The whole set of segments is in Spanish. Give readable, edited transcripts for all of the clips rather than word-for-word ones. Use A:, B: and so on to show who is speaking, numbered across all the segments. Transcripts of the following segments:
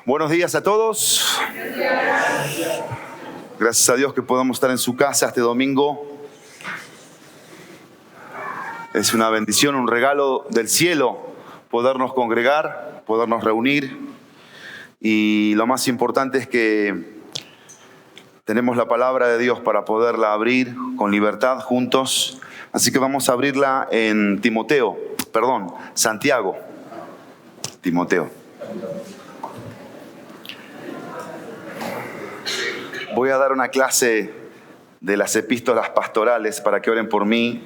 A: Buenos días a todos. Gracias a Dios que podamos estar en su casa este domingo. Es una bendición, un regalo del cielo podernos congregar, podernos reunir. Y lo más importante es que tenemos la palabra de Dios para poderla abrir con libertad juntos. Así que vamos a abrirla en Santiago. Timoteo. Voy a dar una clase de las epístolas pastorales para que oren por mí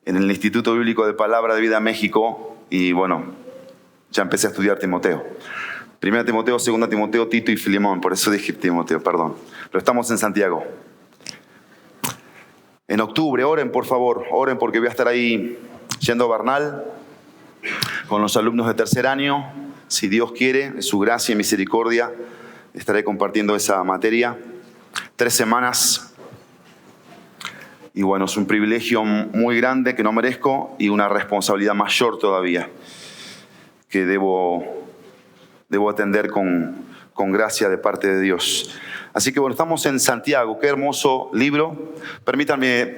A: en el Instituto Bíblico de Palabra de Vida México. Y bueno, ya empecé a estudiar Timoteo. 1 Timoteo, 2 Timoteo, Tito y Filemón. Por eso dije Timoteo, perdón. Pero estamos en Santiago. En octubre, oren por favor. Oren porque voy a estar ahí yendo a Bernal con los alumnos de tercer año. Si Dios quiere, en su gracia y misericordia, estaré compartiendo esa materia. 3 semanas. Y bueno, es un privilegio muy grande que no merezco y una responsabilidad mayor todavía que debo atender con gracia de parte de Dios. Así que bueno, estamos en Santiago. Qué hermoso libro. Permítanme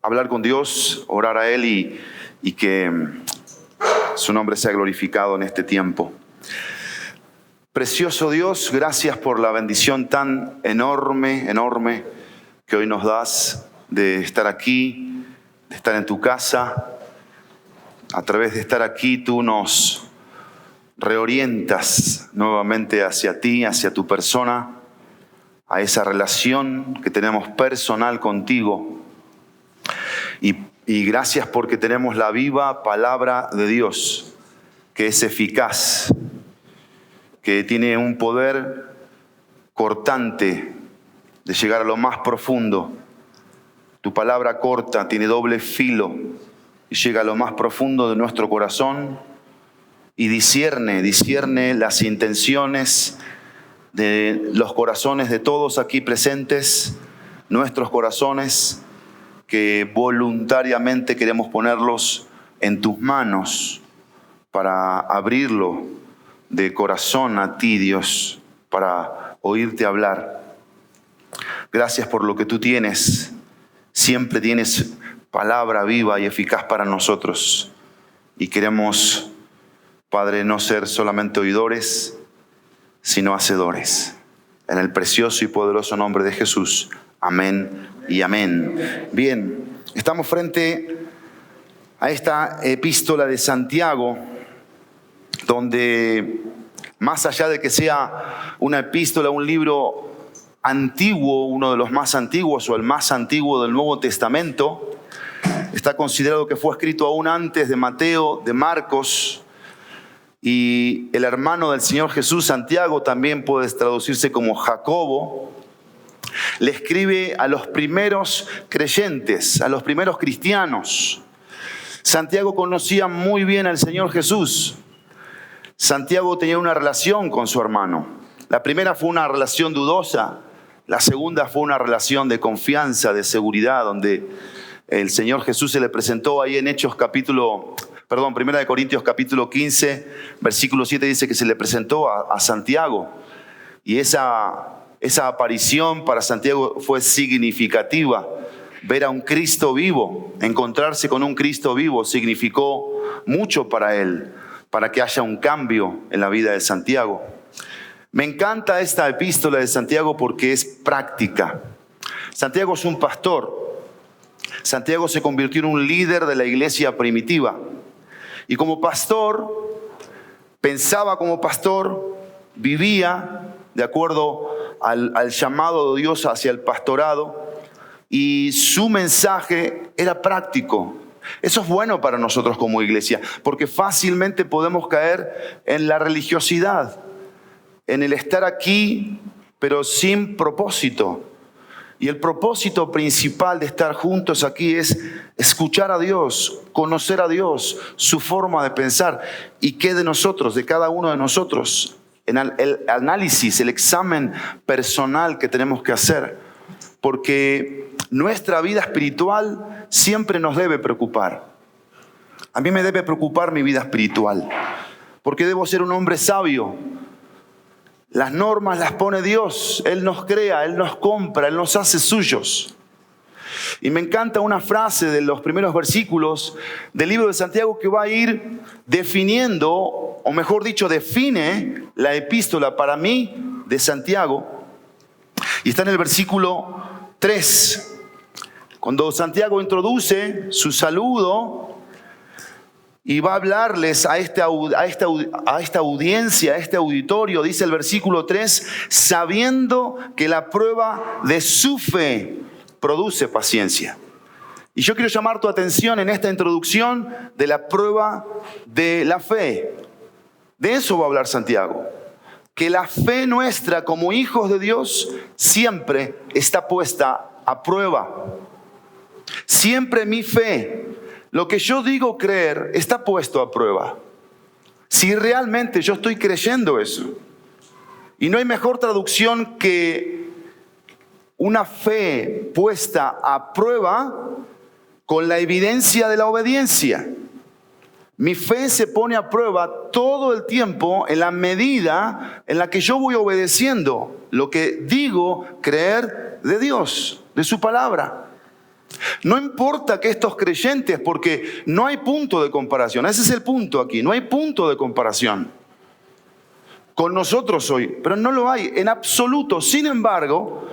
A: hablar con Dios, orar a Él y que su nombre sea glorificado en este tiempo. Precioso Dios, gracias por la bendición tan enorme que hoy nos das de estar aquí, de estar en tu casa. A través de estar aquí tú nos reorientas nuevamente hacia ti, hacia tu persona, a esa relación que tenemos personal contigo. Y gracias porque tenemos la viva palabra de Dios, que es eficaz, que tiene un poder cortante de llegar a lo más profundo. Tu palabra corta, tiene doble filo y llega a lo más profundo de nuestro corazón y discierne las intenciones de los corazones de todos aquí presentes, nuestros corazones que voluntariamente queremos ponerlos en tus manos para abrirlo de corazón a ti, Dios, para oírte hablar. Gracias por lo que tú tienes. Siempre tienes palabra viva y eficaz para nosotros. Y queremos, Padre, no ser solamente oidores, sino hacedores. En el precioso y poderoso nombre de Jesús. Amén y amén. Bien, estamos frente a esta epístola de Santiago, donde más allá de que sea una epístola, un libro antiguo, uno de los más antiguos o el más antiguo del Nuevo Testamento, está considerado que fue escrito aún antes de Mateo, de Marcos, y el hermano del Señor Jesús, Santiago, también puede traducirse como Jacobo, le escribe a los primeros creyentes, a los primeros cristianos. Santiago conocía muy bien al Señor Jesús. Santiago tenía una relación con su hermano. La primera fue una relación dudosa, la segunda fue una relación de confianza, de seguridad, donde el Señor Jesús se le presentó ahí en Primera de Corintios capítulo 15, versículo 7 dice que se le presentó a Santiago. Y esa aparición para Santiago fue significativa. Ver a un Cristo vivo, encontrarse con un Cristo vivo significó mucho para él, para que haya un cambio en la vida de Santiago. Me encanta esta epístola de Santiago porque es práctica. Santiago es un pastor. Santiago se convirtió en un líder de la iglesia primitiva. Y como pastor, pensaba como pastor, vivía de acuerdo al llamado de Dios hacia el pastorado. Y su mensaje era práctico. Eso es bueno para nosotros como iglesia, porque fácilmente podemos caer en la religiosidad, en el estar aquí, pero sin propósito. Y el propósito principal de estar juntos aquí es escuchar a Dios, conocer a Dios, su forma de pensar. ¿Y qué de nosotros, de cada uno de nosotros? En el análisis, el examen personal que tenemos que hacer. Porque nuestra vida espiritual siempre nos debe preocupar. A mí me debe preocupar mi vida espiritual, porque debo ser un hombre sabio. Las normas las pone Dios. Él nos crea, Él nos compra, Él nos hace suyos. Y me encanta una frase de los primeros versículos del libro de Santiago que va a ir definiendo, o mejor dicho, define la epístola para mí de Santiago. Y está en el versículo 3. Cuando Santiago introduce su saludo y va a hablarles a esta audiencia, a este auditorio, dice el versículo 3, sabiendo que la prueba de su fe produce paciencia. Y yo quiero llamar tu atención en esta introducción de la prueba de la fe. De eso va a hablar Santiago. Que la fe nuestra como hijos de Dios siempre está puesta a prueba. Siempre mi fe, lo que yo digo creer, está puesto a prueba. Si realmente yo estoy creyendo eso. Y no hay mejor traducción que una fe puesta a prueba con la evidencia de la obediencia. Mi fe se pone a prueba todo el tiempo en la medida en la que yo voy obedeciendo lo que digo creer de Dios, de su palabra. No importa que estos creyentes, porque no hay punto de comparación. Ese es el punto aquí, no hay punto de comparación con nosotros hoy, pero no lo hay en absoluto. Sin embargo,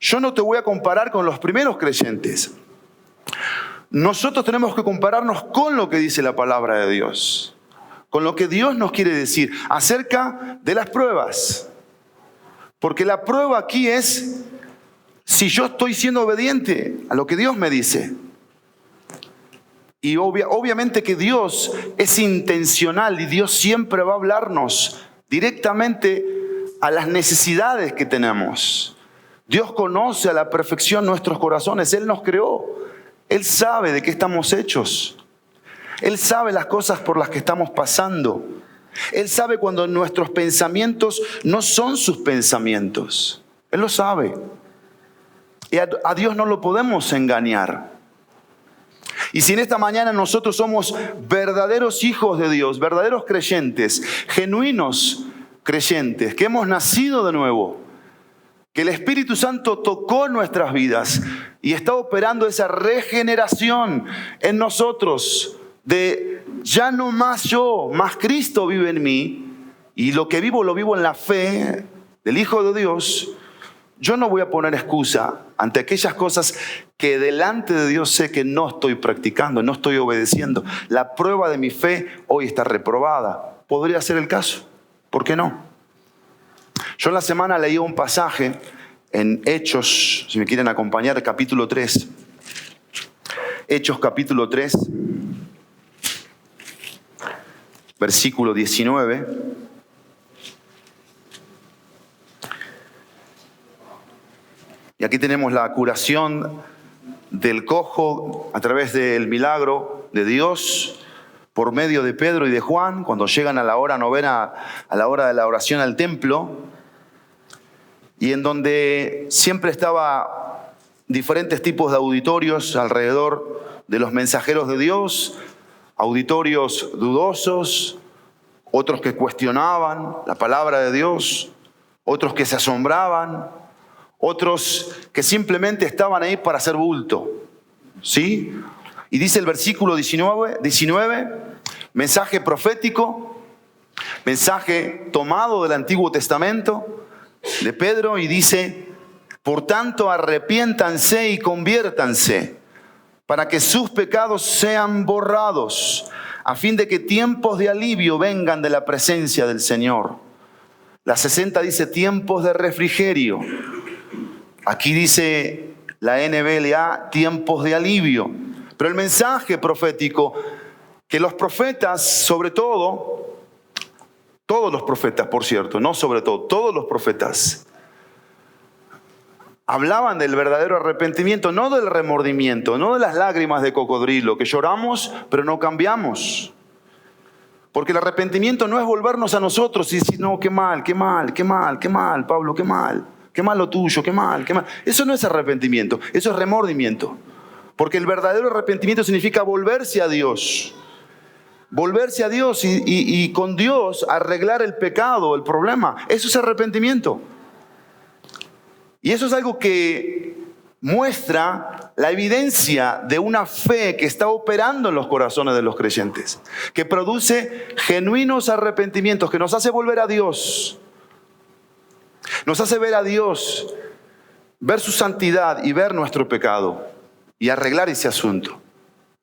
A: yo no te voy a comparar con los primeros creyentes. Nosotros tenemos que compararnos con lo que dice la palabra de Dios, con lo que Dios nos quiere decir acerca de las pruebas. Porque la prueba aquí es si yo estoy siendo obediente a lo que Dios me dice. Y obviamente que Dios es intencional y Dios siempre va a hablarnos directamente a las necesidades que tenemos. Dios conoce a la perfección nuestros corazones. Él nos creó. Él sabe de qué estamos hechos. Él sabe las cosas por las que estamos pasando. Él sabe cuando nuestros pensamientos no son sus pensamientos. Él lo sabe. Y a Dios no lo podemos engañar. Y si en esta mañana nosotros somos verdaderos hijos de Dios, verdaderos creyentes, genuinos creyentes, que hemos nacido de nuevo, que el Espíritu Santo tocó nuestras vidas y está operando esa regeneración en nosotros de ya no más yo, más Cristo vive en mí y lo que vivo lo vivo en la fe del Hijo de Dios. Yo no voy a poner excusa ante aquellas cosas que delante de Dios sé que no estoy practicando, no estoy obedeciendo. La prueba de mi fe hoy está reprobada. Podría ser el caso. ¿Por qué no? Yo en la semana leí un pasaje en Hechos, si me quieren acompañar, capítulo 3. Hechos capítulo 3, versículo 19. Y aquí tenemos la curación del cojo a través del milagro de Dios por medio de Pedro y de Juan, cuando llegan a la hora novena, a la hora de la oración al templo, y en donde siempre estaba diferentes tipos de auditorios alrededor de los mensajeros de Dios, auditorios dudosos, otros que cuestionaban la palabra de Dios, otros que se asombraban, otros que simplemente estaban ahí para hacer bulto, ¿sí? Y dice el versículo 19, mensaje profético, mensaje tomado del Antiguo Testamento de Pedro, y dice: por tanto, arrepiéntanse y conviértanse, para que sus pecados sean borrados, a fin de que tiempos de alivio vengan de la presencia del Señor. La 60 dice tiempos de refrigerio. Aquí dice la NBLA, tiempos de alivio. Pero el mensaje profético, que los profetas, sobre todo, todos los profetas, por cierto, no sobre todo, todos los profetas, hablaban del verdadero arrepentimiento, no del remordimiento, no de las lágrimas de cocodrilo, que lloramos pero no cambiamos. Porque el arrepentimiento no es volvernos a nosotros y decir, no, qué mal, qué mal, qué mal, qué mal, Pablo, qué mal. Qué mal lo tuyo, qué mal, qué mal. Eso no es arrepentimiento, eso es remordimiento. Porque el verdadero arrepentimiento significa volverse a Dios. volverse a Dios y con Dios arreglar el pecado, el problema. Eso es arrepentimiento. Y eso es algo que muestra la evidencia de una fe que está operando en los corazones de los creyentes, que produce genuinos arrepentimientos, que nos hace volver a Dios, nos hace ver a Dios, ver su santidad y ver nuestro pecado y arreglar ese asunto,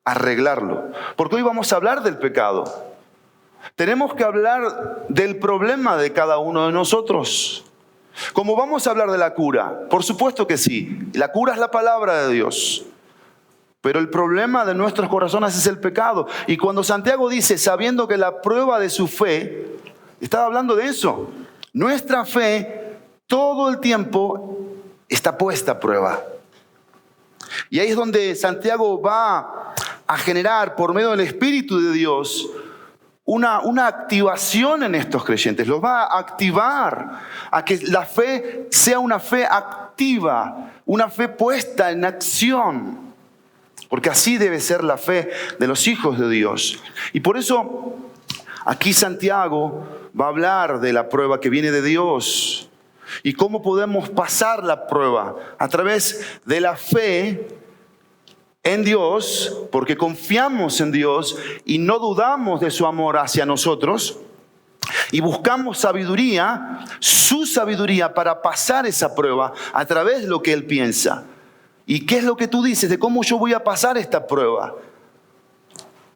A: arreglarlo. Porque hoy vamos a hablar del pecado. Tenemos que hablar del problema de cada uno de nosotros. ¿Cómo vamos a hablar de la cura? Por supuesto que sí. La cura es la palabra de Dios. Pero el problema de nuestros corazones es el pecado. Y cuando Santiago dice, sabiendo que la prueba de su fe, estaba hablando de eso. Nuestra fe todo el tiempo está puesta a prueba. Y ahí es donde Santiago va a generar, por medio del Espíritu de Dios, una activación en estos creyentes. Los va a activar a que la fe sea una fe activa, una fe puesta en acción. Porque así debe ser la fe de los hijos de Dios. Y por eso aquí Santiago va a hablar de la prueba que viene de Dios. ¿Y cómo podemos pasar la prueba? A través de la fe en Dios, porque confiamos en Dios y no dudamos de su amor hacia nosotros. Y buscamos sabiduría, su sabiduría para pasar esa prueba a través de lo que Él piensa. ¿Y qué es lo que tú dices de cómo yo voy a pasar esta prueba?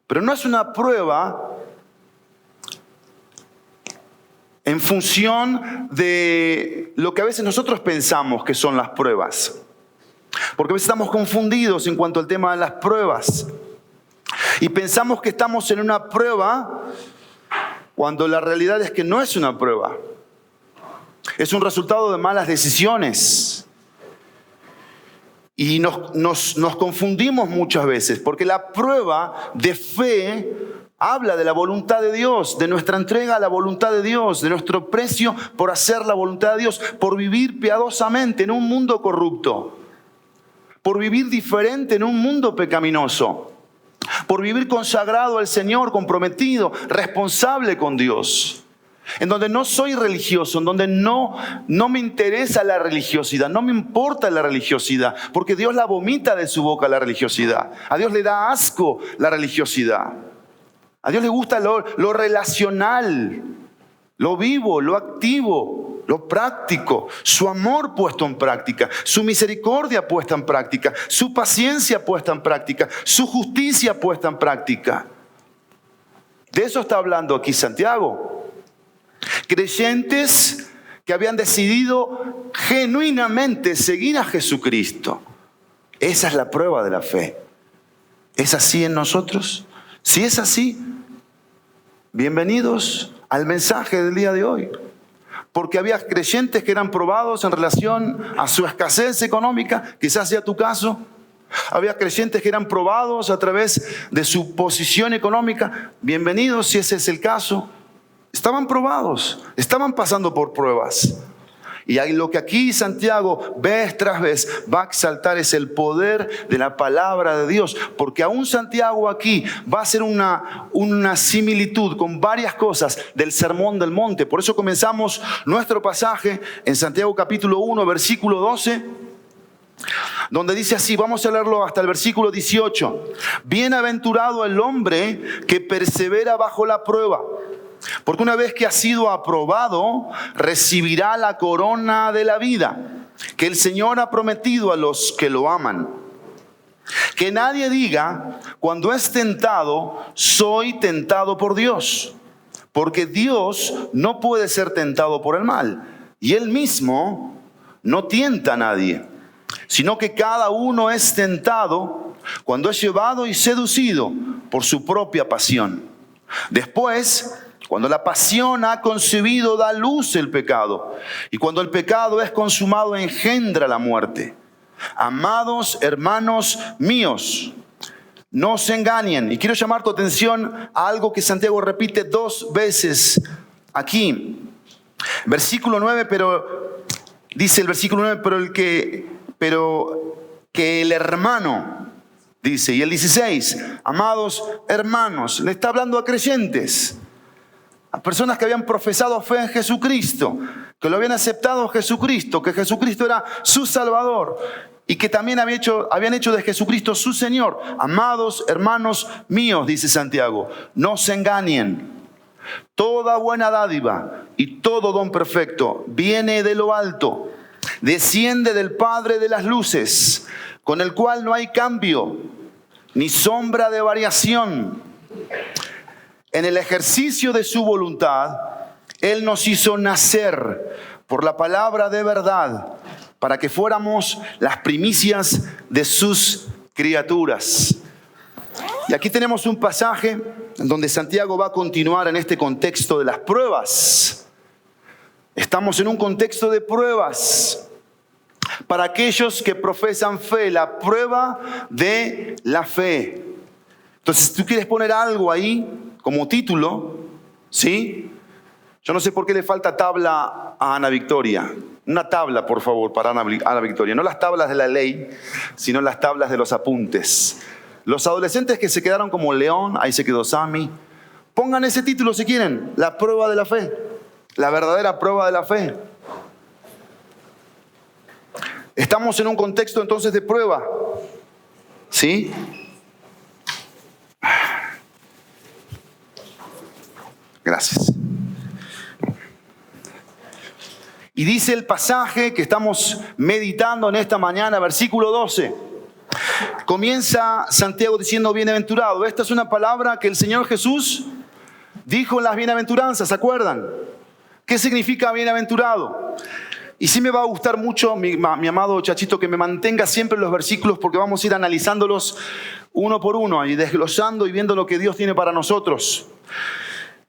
A: Pero no es una prueba en función de lo que a veces nosotros pensamos que son las pruebas. Porque a veces estamos confundidos en cuanto al tema de las pruebas. Y pensamos que estamos en una prueba cuando la realidad es que no es una prueba. Es un resultado de malas decisiones. Y nos confundimos muchas veces porque la prueba de fe habla de la voluntad de Dios, de nuestra entrega a la voluntad de Dios, de nuestro precio por hacer la voluntad de Dios, por vivir piadosamente en un mundo corrupto, por vivir diferente en un mundo pecaminoso, por vivir consagrado al Señor, comprometido, responsable con Dios, en donde no soy religioso, en donde no me interesa la religiosidad, no me importa la religiosidad, porque Dios la vomita de su boca la religiosidad. A Dios le da asco la religiosidad. A Dios le gusta lo relacional, lo vivo, lo activo, lo práctico, su amor puesto en práctica, su misericordia puesta en práctica, su paciencia puesta en práctica, su justicia puesta en práctica. De eso está hablando aquí Santiago. Creyentes que habían decidido genuinamente seguir a Jesucristo. Esa es la prueba de la fe. ¿Es así en nosotros? Si es así, bienvenidos al mensaje del día de hoy. Porque había creyentes que eran probados en relación a su escasez económica, quizás sea tu caso. Había creyentes que eran probados a través de su posición económica. Bienvenidos si ese es el caso. Estaban probados, estaban pasando por pruebas. Y ahí lo que aquí Santiago vez tras vez va a exaltar es el poder de la palabra de Dios. Porque aún Santiago aquí va a hacer una similitud con varias cosas del Sermón del Monte. Por eso comenzamos nuestro pasaje en Santiago capítulo 1, versículo 12. Donde dice así, vamos a leerlo hasta el versículo 18. Bienaventurado el hombre que persevera bajo la prueba. Porque una vez que ha sido aprobado, recibirá la corona de la vida que el Señor ha prometido a los que lo aman. Que nadie diga, cuando es tentado, soy tentado por Dios. Porque Dios no puede ser tentado por el mal. Y Él mismo no tienta a nadie, sino que cada uno es tentado cuando es llevado y seducido por su propia pasión. Después, cuando la pasión ha concebido, da luz el pecado. Y cuando el pecado es consumado, engendra la muerte. Amados hermanos míos, no se engañen. Y quiero llamar tu atención a algo que Santiago repite 2 veces aquí. Versículo 9, dice el versículo 9, pero que el hermano dice. Y el 16, amados hermanos, le está hablando a creyentes, a personas que habían profesado fe en Jesucristo, que lo habían aceptado a Jesucristo, que Jesucristo era su Salvador y que también habían hecho de Jesucristo su Señor. Amados hermanos míos, dice Santiago, no se engañen. Toda buena dádiva y todo don perfecto viene de lo alto, desciende del Padre de las luces, con el cual no hay cambio ni sombra de variación. En el ejercicio de su voluntad, Él nos hizo nacer por la palabra de verdad, para que fuéramos las primicias de sus criaturas. Y aquí tenemos un pasaje en donde Santiago va a continuar en este contexto de las pruebas. Estamos en un contexto de pruebas para aquellos que profesan fe, la prueba de la fe. Entonces, si tú quieres poner algo ahí como título, ¿sí? Yo no sé por qué le falta tabla a Ana Victoria. Una tabla, por favor, para Ana Victoria. No las tablas de la ley, sino las tablas de los apuntes. Los adolescentes que se quedaron como León, ahí se quedó Sammy. Pongan ese título si quieren, la prueba de la fe. La verdadera prueba de la fe. Estamos en un contexto entonces de prueba. ¿Sí? Gracias. Y dice el pasaje que estamos meditando en esta mañana, versículo 12. Comienza Santiago diciendo bienaventurado. Esta es una palabra que el Señor Jesús dijo en las bienaventuranzas, ¿se acuerdan? ¿Qué significa bienaventurado? Y sí me va a gustar mucho, mi amado Chachito, que me mantenga siempre los versículos, porque vamos a ir analizándolos uno por uno y desglosando y viendo lo que Dios tiene para nosotros.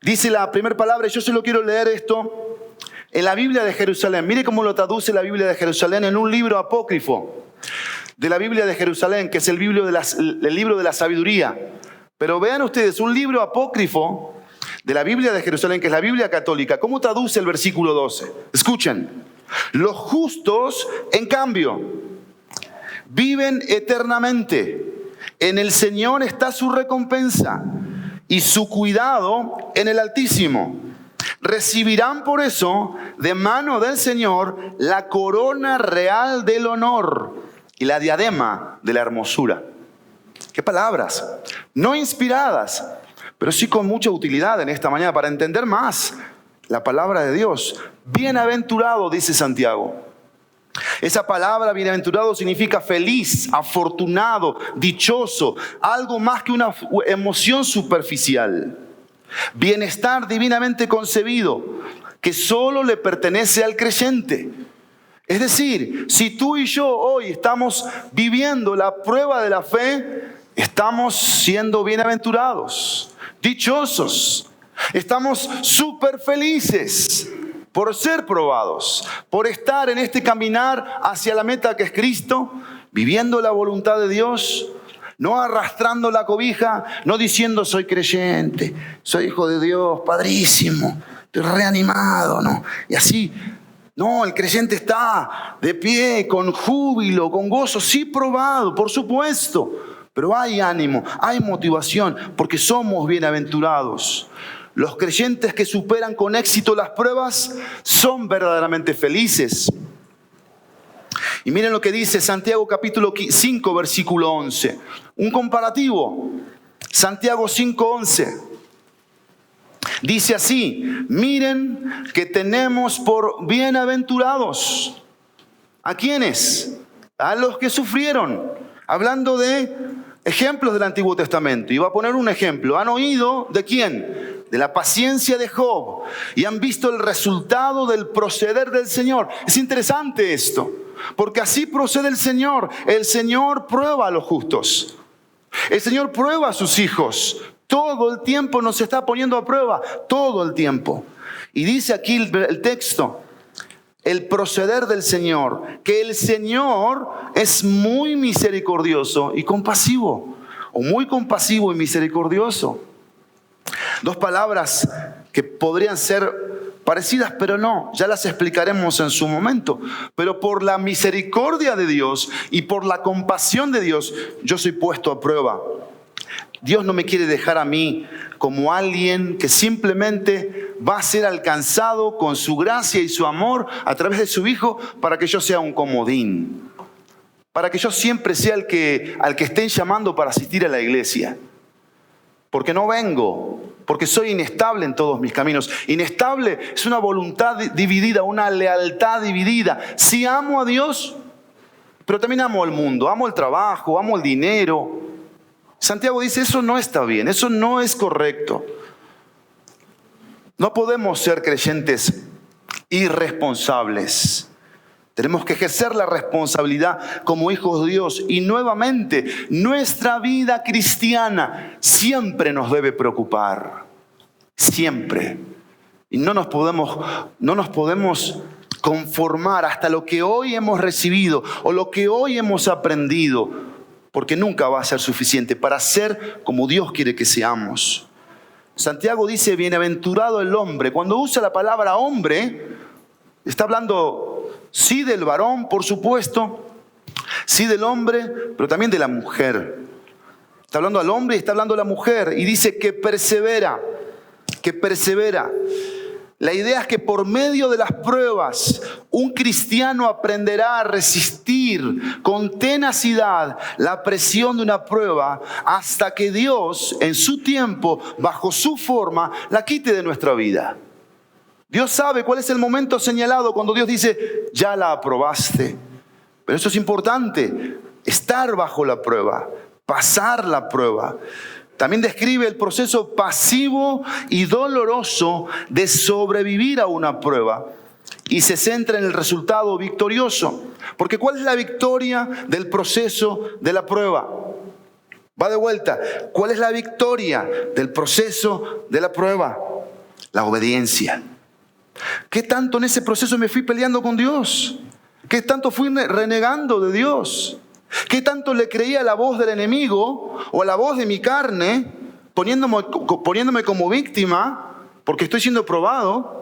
A: Dice la primera palabra, y yo solo quiero leer esto en la Biblia de Jerusalén. Mire cómo lo traduce la Biblia de Jerusalén en un libro apócrifo de la Biblia de Jerusalén, que es el libro de la sabiduría. Pero vean ustedes, un libro apócrifo de la Biblia de Jerusalén, que es la Biblia católica. ¿Cómo traduce el versículo 12? Escuchen. Los justos, en cambio, viven eternamente. En el Señor está su recompensa y su cuidado en el Altísimo. Recibirán por eso de mano del Señor la corona real del honor y la diadema de la hermosura. ¿Qué palabras? No inspiradas, pero sí con mucha utilidad en esta mañana para entender más la palabra de Dios. Bienaventurado, dice Santiago. Esa palabra bienaventurado significa feliz, afortunado, dichoso, algo más que una emoción superficial. Bienestar divinamente concebido, que solo le pertenece al creyente. Es decir, si tú y yo hoy estamos viviendo la prueba de la fe, estamos siendo bienaventurados, dichosos. Estamos súper felices por ser probados, por estar en este caminar hacia la meta que es Cristo, viviendo la voluntad de Dios, no arrastrando la cobija, no diciendo soy creyente, soy hijo de Dios, padrísimo, estoy reanimado, ¿no? Y así, no, el creyente está de pie, con júbilo, con gozo, sí probado, por supuesto, pero hay ánimo, hay motivación, porque somos bienaventurados. Los creyentes que superan con éxito las pruebas son verdaderamente felices. Y miren lo que dice Santiago capítulo 5, versículo 11. Un comparativo. Santiago 5:11. Dice así, miren que tenemos por bienaventurados. ¿A quiénes? A los que sufrieron. Hablando de ejemplos del Antiguo Testamento. Y va a poner un ejemplo. ¿Han oído de quién? De la paciencia de Job. Y han visto el resultado del proceder del Señor. Es interesante esto. Porque así procede el Señor. El Señor prueba a los justos. El Señor prueba a sus hijos. Todo el tiempo nos está poniendo a prueba. Todo el tiempo. Y dice aquí el texto. El proceder del Señor. Que el Señor es muy misericordioso y compasivo. O muy compasivo y misericordioso. Dos palabras que podrían ser parecidas, pero no, ya las explicaremos en su momento. Pero por la misericordia de Dios y por la compasión de Dios, yo soy puesto a prueba. Dios no me quiere dejar a mí como alguien que simplemente va a ser alcanzado con su gracia y su amor a través de su Hijo para que yo sea un comodín. Para que yo siempre sea al que estén llamando para asistir a la iglesia. Porque no vengo, porque soy inestable en todos mis caminos. Inestable es una voluntad dividida, una lealtad dividida. Sí amo a Dios, pero también amo al mundo, amo el trabajo, amo el dinero. Santiago dice, eso no está bien, eso no es correcto. No podemos ser creyentes irresponsables. Tenemos que ejercer la responsabilidad como hijos de Dios. Y nuevamente, nuestra vida cristiana siempre nos debe preocupar. Siempre. Y no nos podemos conformar hasta lo que hoy hemos recibido o lo que hoy hemos aprendido, porque nunca va a ser suficiente para ser como Dios quiere que seamos. Santiago dice, bienaventurado el hombre. Cuando usa la palabra hombre, está hablando sí del varón, por supuesto, sí del hombre, pero también de la mujer. Está hablando al hombre y está hablando a la mujer. Y dice que persevera, que persevera. La idea es que por medio de las pruebas, un cristiano aprenderá a resistir con tenacidad la presión de una prueba hasta que Dios, en su tiempo, bajo su forma, la quite de nuestra vida. Dios sabe cuál es el momento señalado cuando Dios dice, ya la aprobaste. Pero eso es importante, estar bajo la prueba, pasar la prueba. También describe el proceso pasivo y doloroso de sobrevivir a una prueba y se centra en el resultado victorioso. Porque ¿cuál es la victoria del proceso de la prueba? Va de vuelta. ¿Cuál es la victoria del proceso de la prueba? La obediencia. ¿Qué tanto en ese proceso me fui peleando con Dios? ¿Qué tanto fui renegando de Dios? ¿Qué tanto le creía a la voz del enemigo o a la voz de mi carne, poniéndome como víctima porque estoy siendo probado?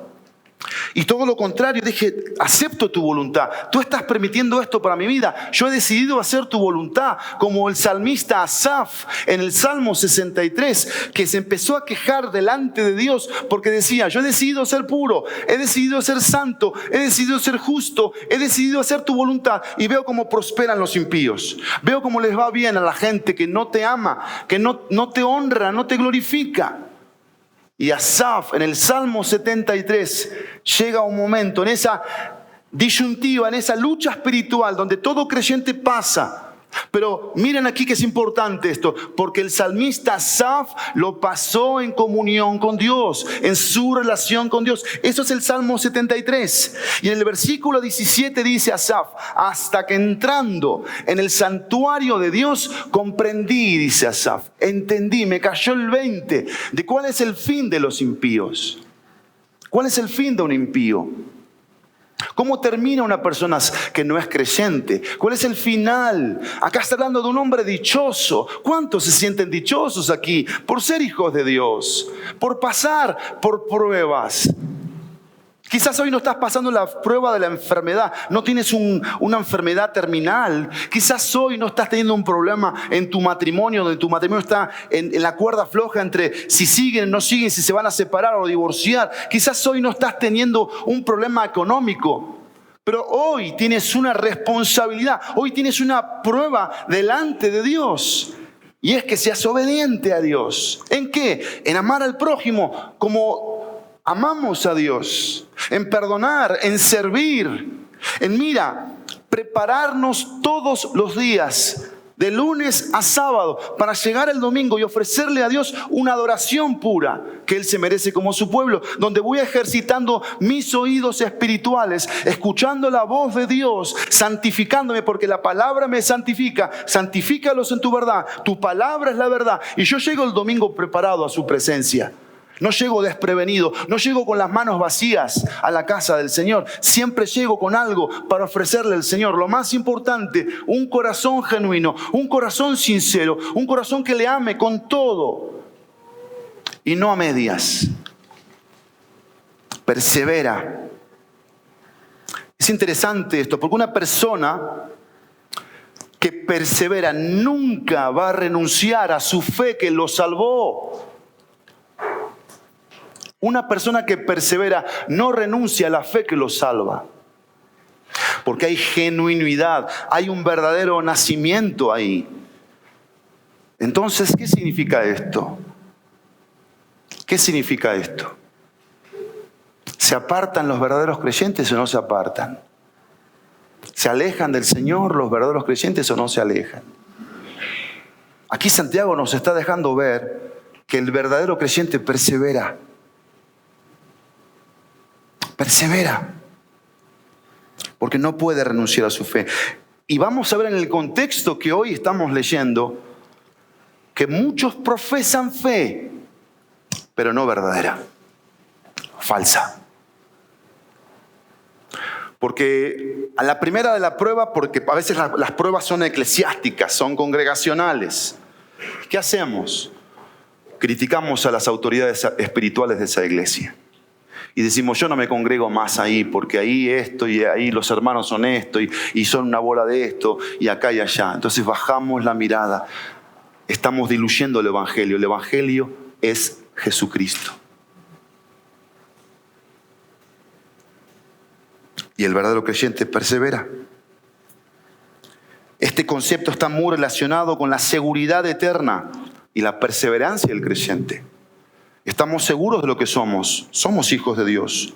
A: Y todo lo contrario, dije, acepto tu voluntad. Tú estás permitiendo esto para mi vida. Yo he decidido hacer tu voluntad. Como el salmista Asaf en el Salmo 63, que se empezó a quejar delante de Dios porque decía, yo he decidido ser puro, he decidido ser santo, he decidido ser justo, he decidido hacer tu voluntad. Y veo cómo prosperan los impíos. Veo cómo les va bien a la gente que no te ama, que no te honra, no te glorifica. Y Asaf, en el Salmo 73, llega un momento, en esa disyuntiva, en esa lucha espiritual, donde todo creyente pasa. Pero miren aquí que es importante esto, porque el salmista Asaf lo pasó en comunión con Dios, en su relación con Dios. Eso es el Salmo 73. Y en el versículo 17 dice Asaf, hasta que entrando en el santuario de Dios, comprendí, dice Asaf, entendí, me cayó el 20 de cuál es el fin de los impíos. ¿Cuál es el fin de un impío? ¿Cómo termina una persona que no es creyente? ¿Cuál es el final? Acá está hablando de un hombre dichoso. ¿Cuántos se sienten dichosos aquí por ser hijos de Dios? Por pasar por pruebas. Quizás hoy no estás pasando la prueba de la enfermedad, no tienes una enfermedad terminal. Quizás hoy no estás teniendo un problema en tu matrimonio, donde tu matrimonio está en la cuerda floja entre si siguen o no siguen, si se van a separar o divorciar. Quizás hoy no estás teniendo un problema económico, pero hoy tienes una responsabilidad, hoy tienes una prueba delante de Dios. Y es que seas obediente a Dios. ¿En qué? En amar al prójimo como amamos a Dios, en perdonar, en servir, en prepararnos todos los días, de lunes a sábado, para llegar el domingo y ofrecerle a Dios una adoración pura que Él se merece como su pueblo, donde voy ejercitando mis oídos espirituales, escuchando la voz de Dios, santificándome, porque la palabra me santifica. Santifícalos en tu verdad, tu palabra es la verdad. Y yo llego el domingo preparado a su presencia. No llego desprevenido, no llego con las manos vacías a la casa del Señor. Siempre llego con algo para ofrecerle al Señor. Lo más importante, un corazón genuino, un corazón sincero, un corazón que le ame con todo y no a medias. persevera. Es interesante esto, porque una persona que persevera nunca va a renunciar a su fe que lo salvó. Una persona que persevera no renuncia a la fe que lo salva. Porque hay genuinidad, hay un verdadero nacimiento ahí. Entonces, ¿qué significa esto? ¿Qué significa esto? ¿Se apartan los verdaderos creyentes o no se apartan? ¿Se alejan del Señor los verdaderos creyentes o no se alejan? Aquí Santiago nos está dejando ver que el verdadero creyente persevera. Persevera. Porque no puede renunciar a su fe. Y vamos a ver en el contexto que hoy estamos leyendo que muchos profesan fe, pero no verdadera, falsa. Porque a la primera de la prueba, porque a veces las pruebas son eclesiásticas, son congregacionales. ¿Qué hacemos? Criticamos a las autoridades espirituales de esa iglesia. Y decimos, yo no me congrego más ahí, porque ahí esto y ahí los hermanos son esto y son una bola de esto y acá y allá. Entonces bajamos la mirada. Estamos diluyendo el Evangelio. El Evangelio es Jesucristo. Y el verdadero creyente persevera. Este concepto está muy relacionado con la seguridad eterna y la perseverancia del creyente. Estamos seguros de lo que somos. Somos hijos de Dios.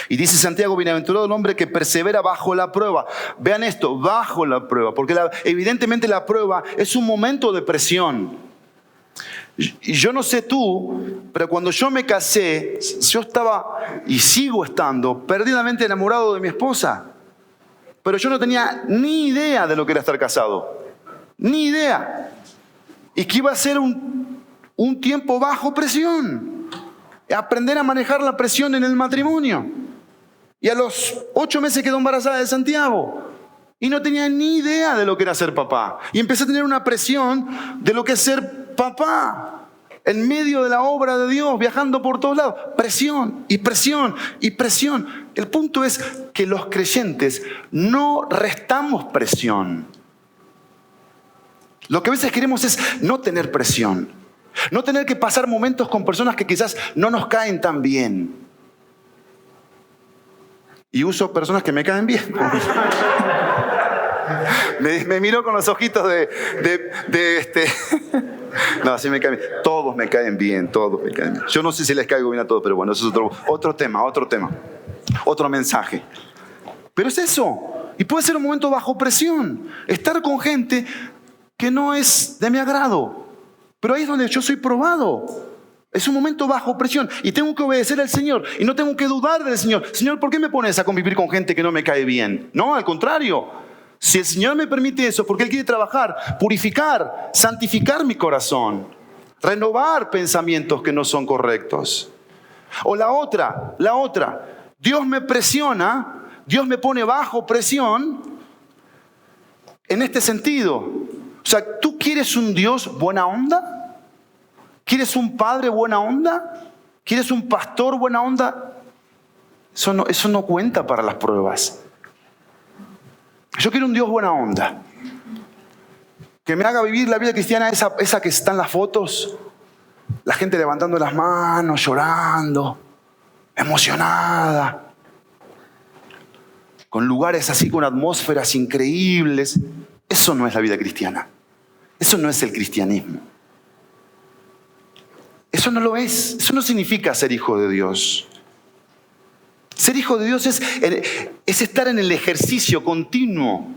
A: Y dice Santiago, bienaventurado el hombre que persevera bajo la prueba. Vean esto, bajo la prueba. Porque evidentemente la prueba es un momento de presión. Y yo no sé tú, pero cuando yo me casé, yo estaba y sigo estando perdidamente enamorado de mi esposa. Pero yo no tenía ni idea de lo que era estar casado. Ni idea. Y que iba a ser un tiempo bajo presión. Aprender a manejar la presión en el matrimonio. Y a los 8 meses quedó embarazada de Santiago. Y no tenía ni idea de lo que era ser papá. Y empecé a tener una presión de lo que es ser papá. En medio de la obra de Dios, viajando por todos lados. Presión y presión y presión. El punto es que los creyentes no restamos presión. Lo que a veces queremos es no tener presión. No tener que pasar momentos con personas que quizás no nos caen tan bien. Y uso personas que me caen bien. Me miro con los ojitos de No, sí me caen bien. Todos me caen bien, todos me caen bien. Yo no sé si les caigo bien a todos, pero bueno, eso es otro tema. Otro mensaje. Pero es eso. Y puede ser un momento bajo presión. Estar con gente que no es de mi agrado. Pero ahí es donde yo soy probado. Es un momento bajo presión. Y tengo que obedecer al Señor. Y no tengo que dudar del Señor. Señor, ¿por qué me pones a convivir con gente que no me cae bien? No, al contrario. Si el Señor me permite eso, porque Él quiere trabajar, purificar, santificar mi corazón. Renovar pensamientos que no son correctos. O la otra. Dios me presiona. Dios me pone bajo presión. En este sentido. O sea, ¿tú quieres un Dios buena onda? ¿Quieres un padre buena onda? ¿Quieres un pastor buena onda? Eso no cuenta para las pruebas. Yo quiero un Dios buena onda. Que me haga vivir la vida cristiana esa que está en las fotos. La gente levantando las manos, llorando, emocionada. Con lugares así, con atmósferas increíbles. Eso no es la vida cristiana. Eso no es el cristianismo. Eso no lo es. Eso no significa ser hijo de Dios. Ser hijo de Dios es estar en el ejercicio continuo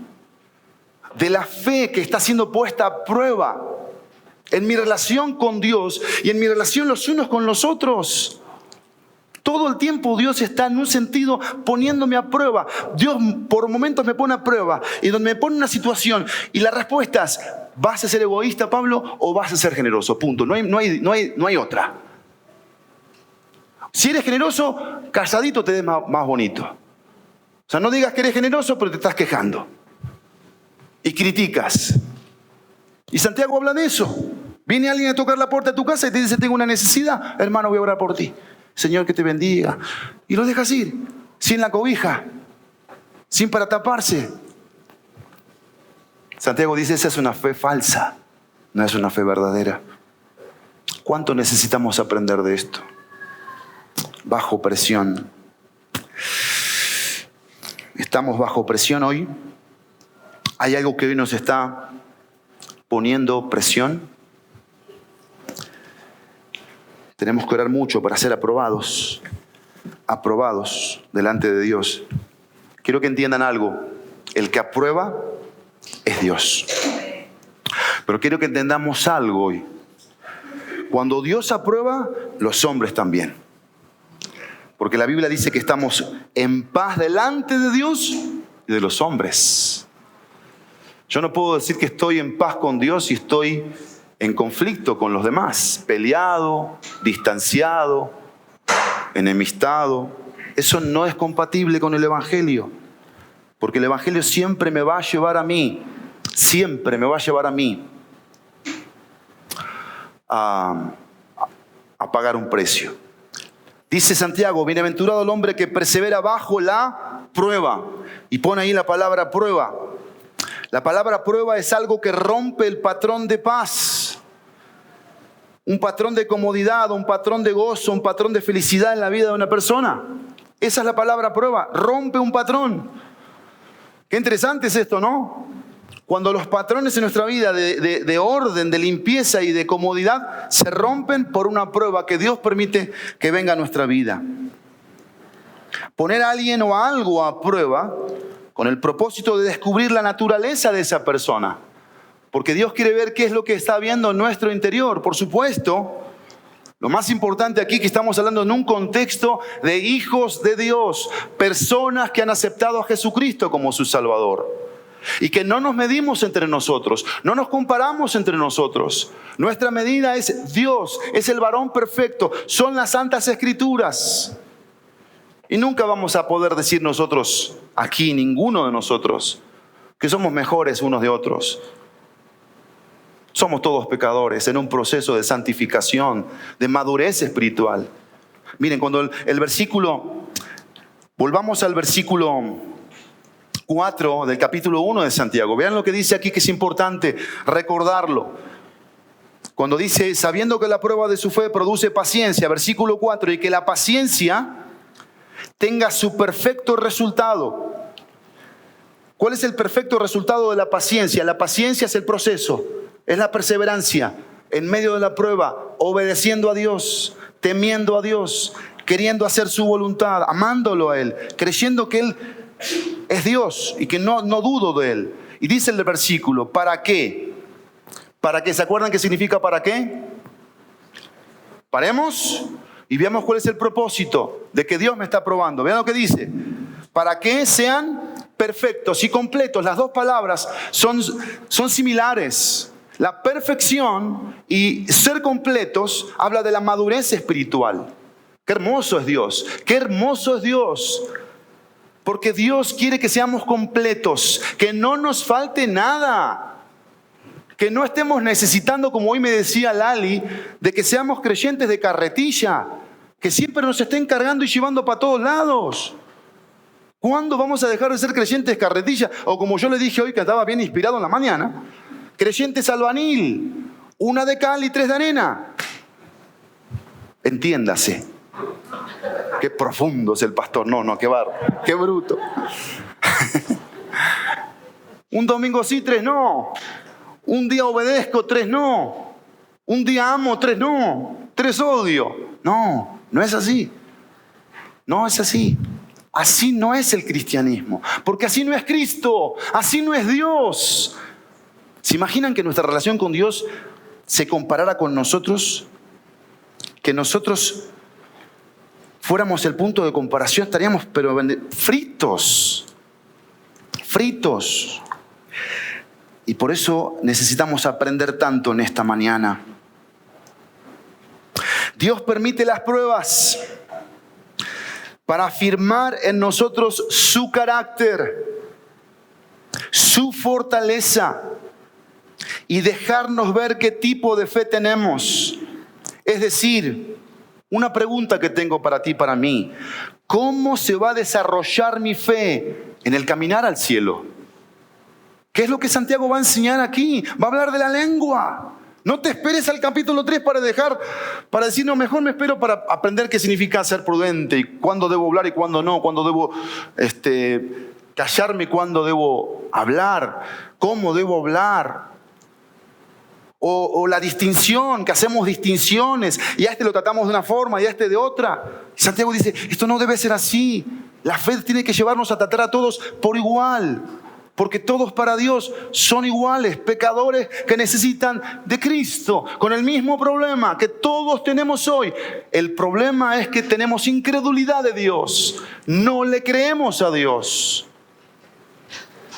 A: de la fe que está siendo puesta a prueba en mi relación con Dios y en mi relación los unos con los otros. Todo el tiempo Dios está en un sentido poniéndome a prueba. Dios por momentos me pone a prueba y donde me pone una situación y la respuesta es, ¿vas a ser egoísta, Pablo, o vas a ser generoso? Punto. No hay otra. Si eres generoso, calladito te des más bonito. O sea, no digas que eres generoso, pero te estás quejando. Y criticas. Y Santiago habla de eso. Viene alguien a tocar la puerta de tu casa y te dice, tengo una necesidad, hermano, voy a orar por ti. Señor, que te bendiga. Y lo dejas ir, sin la cobija, sin para taparse. Santiago dice, esa es una fe falsa, no es una fe verdadera. ¿Cuánto necesitamos aprender de esto? Bajo presión. Estamos bajo presión hoy. ¿Hay algo que hoy nos está poniendo presión? Tenemos que orar mucho para ser aprobados delante de Dios. Quiero que entiendan algo. El que aprueba es Dios. Pero quiero que entendamos algo hoy. Cuando Dios aprueba, los hombres también. Porque la Biblia dice que estamos en paz delante de Dios y de los hombres. Yo no puedo decir que estoy en paz con Dios si estoy en conflicto con los demás, peleado, distanciado, enemistado. Eso no es compatible con el Evangelio. Porque el Evangelio siempre me va a llevar a mí, a pagar un precio. Dice Santiago, bienaventurado el hombre que persevera bajo la prueba. Y pone ahí la palabra prueba. La palabra prueba es algo que rompe el patrón de paz. Un patrón de comodidad, un patrón de gozo, un patrón de felicidad en la vida de una persona. Esa es la palabra prueba. Rompe un patrón. Qué interesante es esto, ¿no? Cuando los patrones en nuestra vida de orden, de limpieza y de comodidad se rompen por una prueba que Dios permite que venga a nuestra vida. Poner a alguien o a algo a prueba con el propósito de descubrir la naturaleza de esa persona. Porque Dios quiere ver qué es lo que está viendo en nuestro interior. Por supuesto, lo más importante aquí que estamos hablando en un contexto de hijos de Dios, personas que han aceptado a Jesucristo como su Salvador. Y que no nos medimos entre nosotros, no nos comparamos entre nosotros. Nuestra medida es Dios, es el varón perfecto, son las santas escrituras. Y nunca vamos a poder decir nosotros, aquí ninguno de nosotros, que somos mejores unos de otros. Somos todos pecadores en un proceso de santificación, de madurez espiritual. Miren, cuando volvamos al versículo 4 del capítulo 1 de Santiago. Vean lo que dice aquí, que es importante recordarlo. Cuando dice, sabiendo que la prueba de su fe produce paciencia, versículo 4, y que la paciencia tenga su perfecto resultado. ¿Cuál es el perfecto resultado de la paciencia? La paciencia es el proceso, es la perseverancia en medio de la prueba, obedeciendo a Dios, temiendo a Dios, queriendo hacer su voluntad, amándolo a Él, creyendo que Él es Dios y que no dudo de Él. Y dice el versículo, ¿para qué? ¿Para qué? ¿Se acuerdan qué significa para qué? Paremos y veamos cuál es el propósito de que Dios me está probando. Vean lo que dice. Para que sean perfectos y completos. Las dos palabras son similares. La perfección y ser completos habla de la madurez espiritual. Qué hermoso es Dios. Qué hermoso es Dios. Porque Dios quiere que seamos completos, que no nos falte nada, que no estemos necesitando, como hoy me decía Lali, de que seamos creyentes de carretilla, que siempre nos estén cargando y llevando para todos lados. ¿Cuándo vamos a dejar de ser creyentes de carretilla? O como yo le dije hoy, que estaba bien inspirado en la mañana, creyentes albanil, 1 de cal y 3 de arena. Entiéndase. Qué profundo es el pastor. No, qué barro. Qué bruto. Un domingo sí, 3 no. Un día obedezco, 3 no. Un día amo, 3 no. 3 odio. No es así. No es así. Así no es el cristianismo. Porque así no es Cristo. Así no es Dios. ¿Se imaginan que nuestra relación con Dios se comparara con nosotros? Que nosotros fuéramos el punto de comparación, estaríamos pero fritos. Y por eso necesitamos aprender tanto en esta mañana. Dios permite las pruebas para afirmar en nosotros su carácter, su fortaleza y dejarnos ver qué tipo de fe tenemos. Es decir, una pregunta que tengo para ti y para mí. ¿Cómo se va a desarrollar mi fe en el caminar al cielo? ¿Qué es lo que Santiago va a enseñar aquí? Va a hablar de la lengua. No te esperes al capítulo 3 para decir, no, mejor me espero para aprender qué significa ser prudente y cuándo debo hablar y cuándo no, cuándo debo callarme y cuándo debo hablar, cómo debo hablar. O la distinción, que hacemos distinciones y a este lo tratamos de una forma y a este de otra. Y Santiago dice, esto no debe ser así. La fe tiene que llevarnos a tratar a todos por igual. Porque todos para Dios son iguales, pecadores que necesitan de Cristo, con el mismo problema que todos tenemos hoy. El problema es que tenemos incredulidad de Dios, no le creemos a Dios.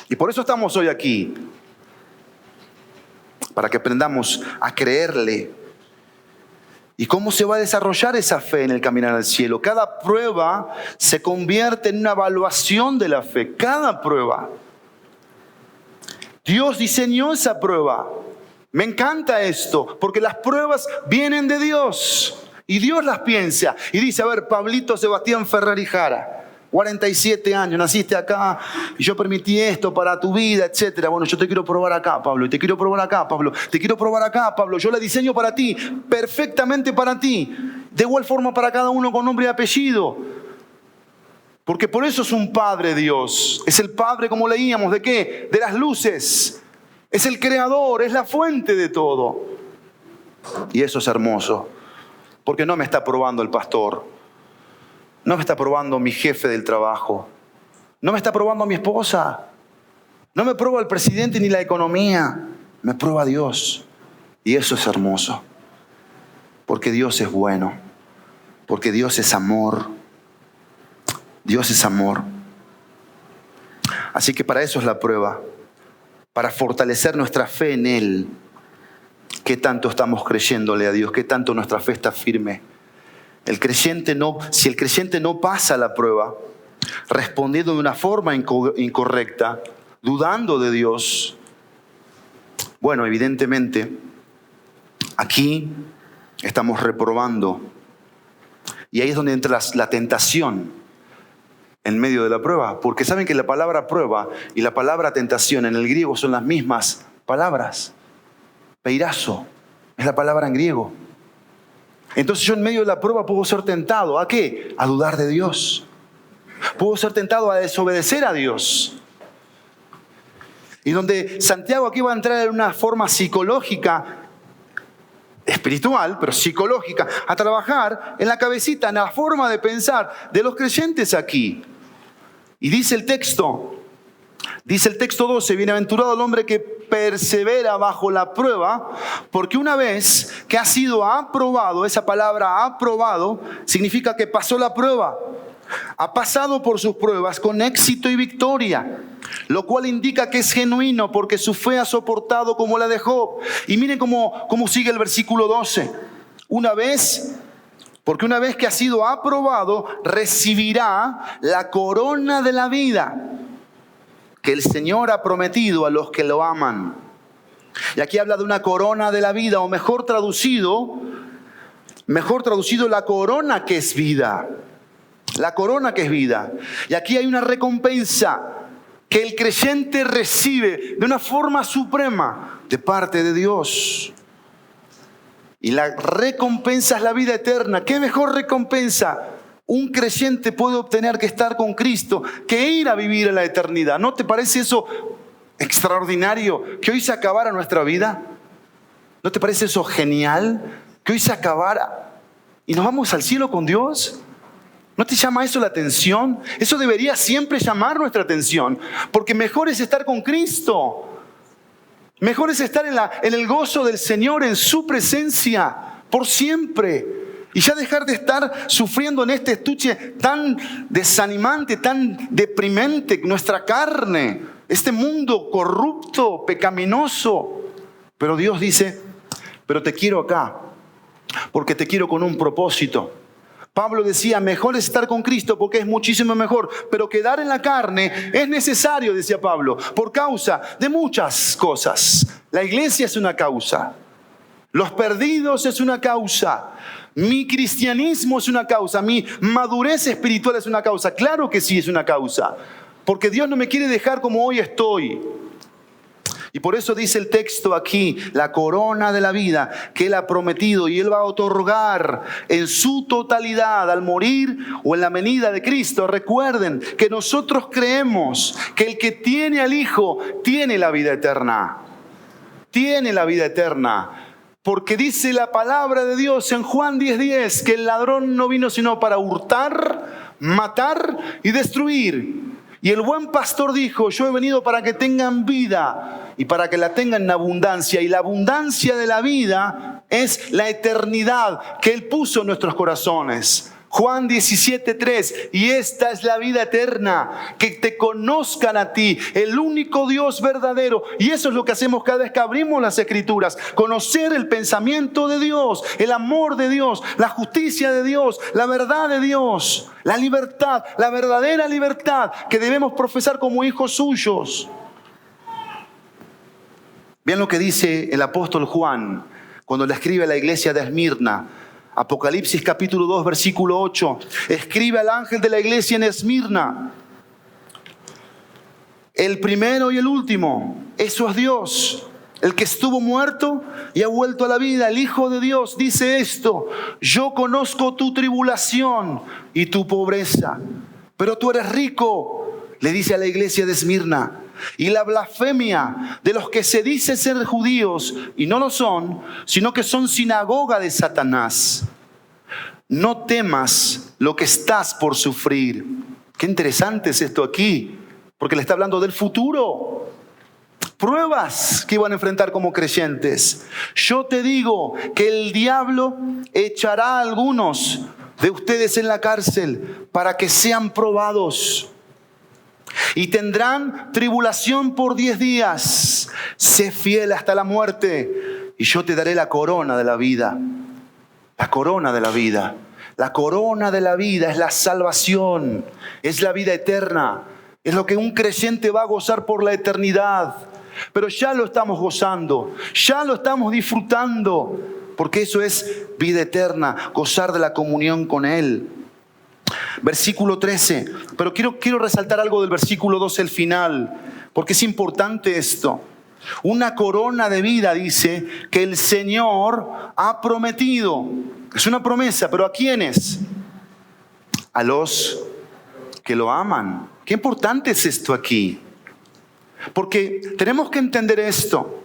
A: Y por eso estamos hoy aquí, para que aprendamos a creerle. ¿Y cómo se va a desarrollar esa fe en el caminar al cielo? Cada prueba se convierte en una evaluación de la fe, cada prueba. Dios diseñó esa prueba. Me encanta esto, porque las pruebas vienen de Dios. Y Dios las piensa. Y dice, a ver, Pablito Sebastián Ferrer y Jara, 47 años, naciste acá, y yo permití esto para tu vida, etc. Bueno, yo te quiero probar acá, Pablo, y te quiero probar acá, Pablo, te quiero probar acá, Pablo. Yo la diseño para ti, perfectamente para ti. De igual forma para cada uno con nombre y apellido. Porque por eso es un Padre Dios. Es el Padre, como leíamos, ¿de qué? De las luces. Es el creador, es la fuente de todo. Y eso es hermoso. Porque no me está probando el pastor. No me está probando mi jefe del trabajo. No me está probando mi esposa. No me prueba el presidente ni la economía. Me prueba Dios. Y eso es hermoso. Porque Dios es bueno. Porque Dios es amor. Dios es amor. Así que para eso es la prueba. Para fortalecer nuestra fe en Él. ¿Qué tanto estamos creyéndole a Dios? ¿Qué tanto nuestra fe está firme? Si el creyente no pasa la prueba, respondiendo de una forma incorrecta, dudando de Dios, bueno, evidentemente, aquí estamos reprobando. Y ahí es donde entra la tentación en medio de la prueba. Porque saben que la palabra prueba y la palabra tentación en el griego son las mismas palabras. Peirazo es la palabra en griego. Entonces yo en medio de la prueba puedo ser tentado. ¿A qué? A dudar de Dios. Puedo ser tentado a desobedecer a Dios. Y donde Santiago aquí va a entrar en una forma psicológica, espiritual, pero psicológica, a trabajar en la cabecita, en la forma de pensar de los creyentes aquí. Y dice el texto 12, bienaventurado el hombre que persevera bajo la prueba, porque una vez que ha sido aprobado, esa palabra aprobado significa que pasó la prueba, ha pasado por sus pruebas con éxito y victoria, lo cual indica que es genuino porque su fe ha soportado como la de Job. Y miren cómo sigue el versículo 12. Porque una vez que ha sido aprobado, recibirá la corona de la vida que el Señor ha prometido a los que lo aman. Y aquí habla de una corona de la vida, o mejor traducido, la corona que es vida. La corona que es vida. Y aquí hay una recompensa que el creyente recibe de una forma suprema de parte de Dios. Y la recompensa es la vida eterna. ¿Qué mejor recompensa un creyente puede obtener que estar con Cristo, que ir a vivir en la eternidad? ¿No te parece eso extraordinario? Que hoy se acabara nuestra vida. ¿No te parece eso genial? Que hoy se acabara y nos vamos al cielo con Dios. ¿No te llama eso la atención? Eso debería siempre llamar nuestra atención, porque mejor es estar con Cristo. Mejor es estar en el gozo del Señor, en su presencia, por siempre. Y ya dejar de estar sufriendo en este estuche tan desanimante, tan deprimente, nuestra carne, este mundo corrupto, pecaminoso. Pero Dios dice, pero te quiero acá, porque te quiero con un propósito. Pablo decía, mejor es estar con Cristo porque es muchísimo mejor, pero quedar en la carne es necesario, decía Pablo, por causa de muchas cosas. La iglesia es una causa, los perdidos es una causa, Mi cristianismo es una causa, mi madurez espiritual es una causa. Claro que sí es una causa, porque Dios no me quiere dejar como hoy estoy. Y por eso dice el texto aquí, la corona de la vida que Él ha prometido y Él va a otorgar en su totalidad al morir o en la venida de Cristo. Recuerden que nosotros creemos que el que tiene al Hijo tiene la vida eterna. Tiene la vida eterna. Porque dice la palabra de Dios en Juan 10:10 que el ladrón no vino sino para hurtar, matar y destruir. Y el buen pastor dijo, yo he venido para que tengan vida y para que la tengan en abundancia. Y la abundancia de la vida es la eternidad que Él puso en nuestros corazones. Juan 17:3, y esta es la vida eterna, que te conozcan a ti, el único Dios verdadero. Y eso es lo que hacemos cada vez que abrimos las Escrituras, conocer el pensamiento de Dios, el amor de Dios, la justicia de Dios, la verdad de Dios, la libertad, la verdadera libertad que debemos profesar como hijos suyos. Vean lo que dice el apóstol Juan cuando le escribe a la iglesia de Esmirna. Apocalipsis capítulo 2, versículo 8. Escribe al ángel de la iglesia en Esmirna. El primero y el último, eso es Dios. El que estuvo muerto y ha vuelto a la vida, el Hijo de Dios, dice esto: yo conozco tu tribulación y tu pobreza, pero tú eres rico, le dice a la iglesia de Esmirna. Y la blasfemia de los que se dicen ser judíos y no lo son, sino que son sinagoga de Satanás. No temas lo que estás por sufrir. Qué interesante es esto aquí, porque le está hablando del futuro. Pruebas que iban a enfrentar como creyentes. Yo te digo que el diablo echará a algunos de ustedes en la cárcel para que sean probados. Y tendrán tribulación por 10 días. Sé fiel hasta la muerte y yo te daré la corona de la vida. La corona de la vida. La corona de la vida es la salvación. Es la vida eterna. Es lo que un creyente va a gozar por la eternidad. Pero ya lo estamos gozando. Ya lo estamos disfrutando. Porque eso es vida eterna. Gozar de la comunión con Él. Versículo 13, pero quiero resaltar algo del versículo 12, el final, porque es importante esto. Una corona de vida, dice, que el Señor ha prometido. Es una promesa, pero ¿a quiénes? A los que lo aman. Qué importante es esto aquí, porque tenemos que entender esto.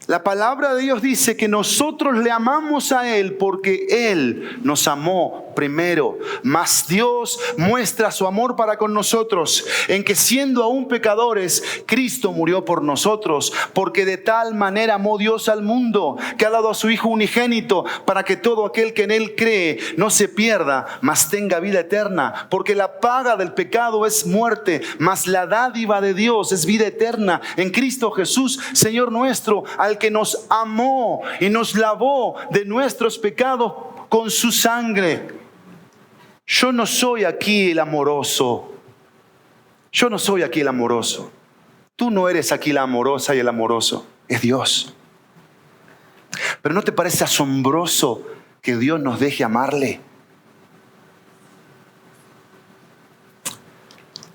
A: La palabra de Dios dice que nosotros le amamos a Él porque Él nos amó primero. Mas Dios muestra su amor para con nosotros en que siendo aún pecadores, Cristo murió por nosotros. Porque de tal manera amó Dios al mundo que ha dado a su Hijo unigénito para que todo aquel que en Él cree no se pierda, mas tenga vida eterna. Porque la paga del pecado es muerte, mas la dádiva de Dios es vida eterna en Cristo Jesús, Señor nuestro, al que nos amó y nos lavó de nuestros pecados con su sangre. Yo no soy aquí el amoroso. Yo no soy aquí el amoroso. Tú no eres aquí la amorosa y el amoroso. Es Dios. Pero ¿no te parece asombroso que Dios nos deje amarle?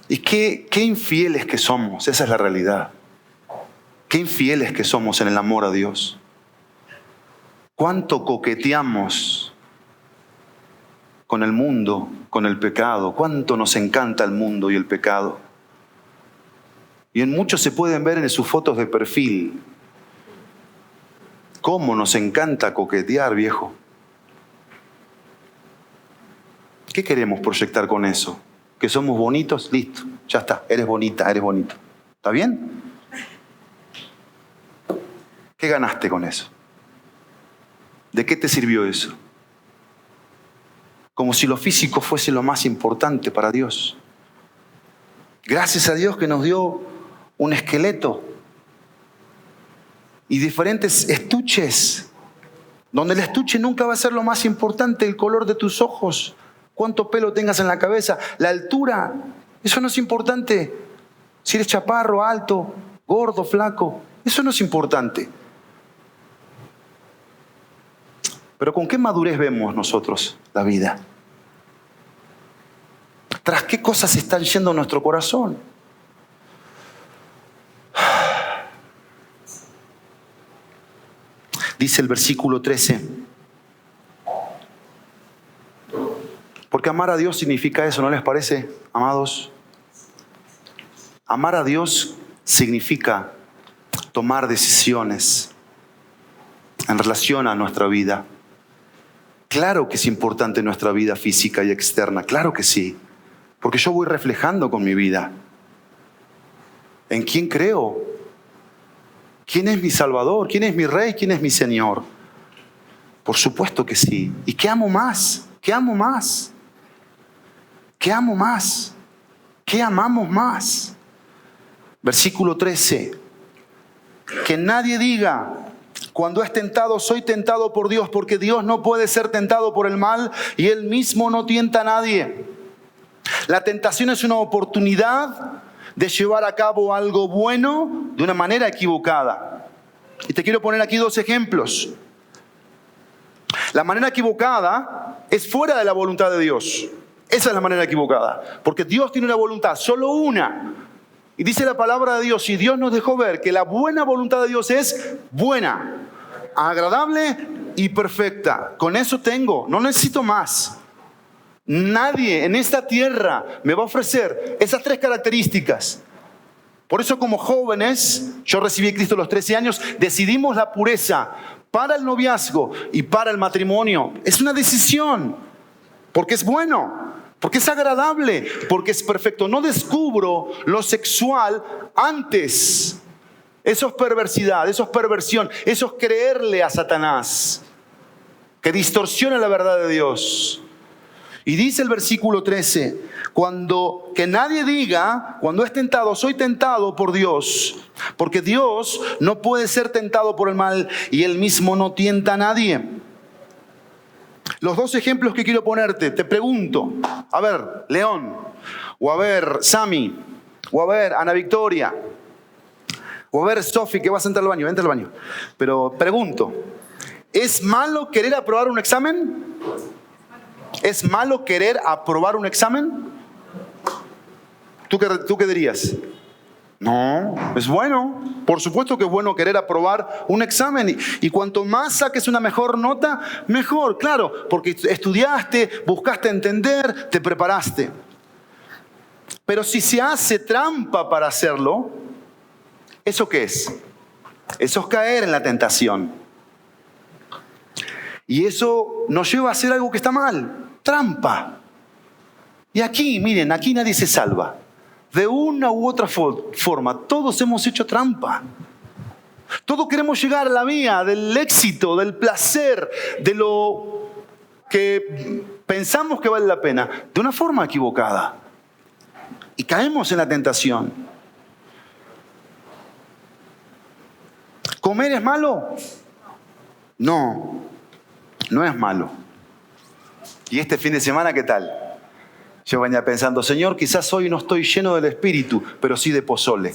A: Y qué infieles que somos. Esa es la realidad. Qué infieles que somos en el amor a Dios. Cuánto coqueteamos con el mundo, con el pecado. Cuánto nos encanta el mundo y el pecado. Y en muchos se pueden ver en sus fotos de perfil. Cómo nos encanta coquetear, viejo. ¿Qué queremos proyectar con eso? ¿Que somos bonitos? Listo, ya está. Eres bonita, eres bonito. ¿Está bien? ¿Qué ganaste con eso? ¿De qué te sirvió eso? Como si lo físico fuese lo más importante para Dios. Gracias a Dios que nos dio un esqueleto y diferentes estuches, donde el estuche nunca va a ser lo más importante, el color de tus ojos, cuánto pelo tengas en la cabeza, la altura, eso no es importante. Si eres chaparro, alto, gordo, flaco, eso no es importante. Pero ¿con qué madurez vemos nosotros la vida? ¿Tras qué cosas están yendo nuestro corazón? Dice el versículo 13. Porque amar a Dios significa eso, ¿no les parece, amados? Amar a Dios significa tomar decisiones en relación a nuestra vida. Claro que es importante nuestra vida física y externa, claro que sí. Porque yo voy reflejando con mi vida. ¿En quién creo? ¿Quién es mi Salvador? ¿Quién es mi Rey? ¿Quién es mi Señor? Por supuesto que sí. ¿Y qué amo más? ¿Qué amo más? ¿Qué amo más? ¿Qué amamos más? Versículo 13. Que nadie diga, cuando es tentado, soy tentado por Dios, porque Dios no puede ser tentado por el mal y Él mismo no tienta a nadie. La tentación es una oportunidad de llevar a cabo algo bueno de una manera equivocada. Y te quiero poner aquí 2 ejemplos. La manera equivocada es fuera de la voluntad de Dios. Esa es la manera equivocada. Porque Dios tiene una voluntad, solo una. Y dice la palabra de Dios, y Dios nos dejó ver que la buena voluntad de Dios es buena, agradable y perfecta. Con eso tengo, no necesito más. Nadie en esta tierra me va a ofrecer esas 3 características. Por eso, como jóvenes, yo recibí a Cristo a los 13 años, decidimos la pureza para el noviazgo y para el matrimonio. Es una decisión, porque es bueno, porque es agradable, porque es perfecto. No descubro lo sexual antes. Eso es perversidad, eso es perversión, eso es creerle a Satanás, que distorsiona la verdad de Dios. Y dice el versículo 13, que nadie diga, cuando es tentado, soy tentado por Dios, porque Dios no puede ser tentado por el mal y Él mismo no tienta a nadie. Los 2 ejemplos que quiero ponerte, te pregunto, a ver, León, o a ver, Sami, o a ver, Ana Victoria, o a ver, Sofi, que vas a entrar al baño, entra al baño. Pero pregunto, ¿es malo querer aprobar un examen? ¿Es malo querer aprobar un examen? ¿Tú qué dirías? No, es bueno. Por supuesto que es bueno querer aprobar un examen. Y cuanto más saques una mejor nota, mejor. Claro, porque estudiaste, buscaste entender, te preparaste. Pero si se hace trampa para hacerlo, ¿eso qué es? Eso es caer en la tentación. Y eso nos lleva a hacer algo que está mal. Trampa. Y aquí, miren, aquí nadie se salva. De una u otra forma, todos hemos hecho trampa. Todos queremos llegar a la vía del éxito, del placer, de lo que pensamos que vale la pena, de una forma equivocada. Y caemos en la tentación. ¿Comer es malo? No, no es malo. ¿Y este fin de semana qué tal? Yo venía pensando, Señor, quizás hoy no estoy lleno del Espíritu, pero sí de pozole.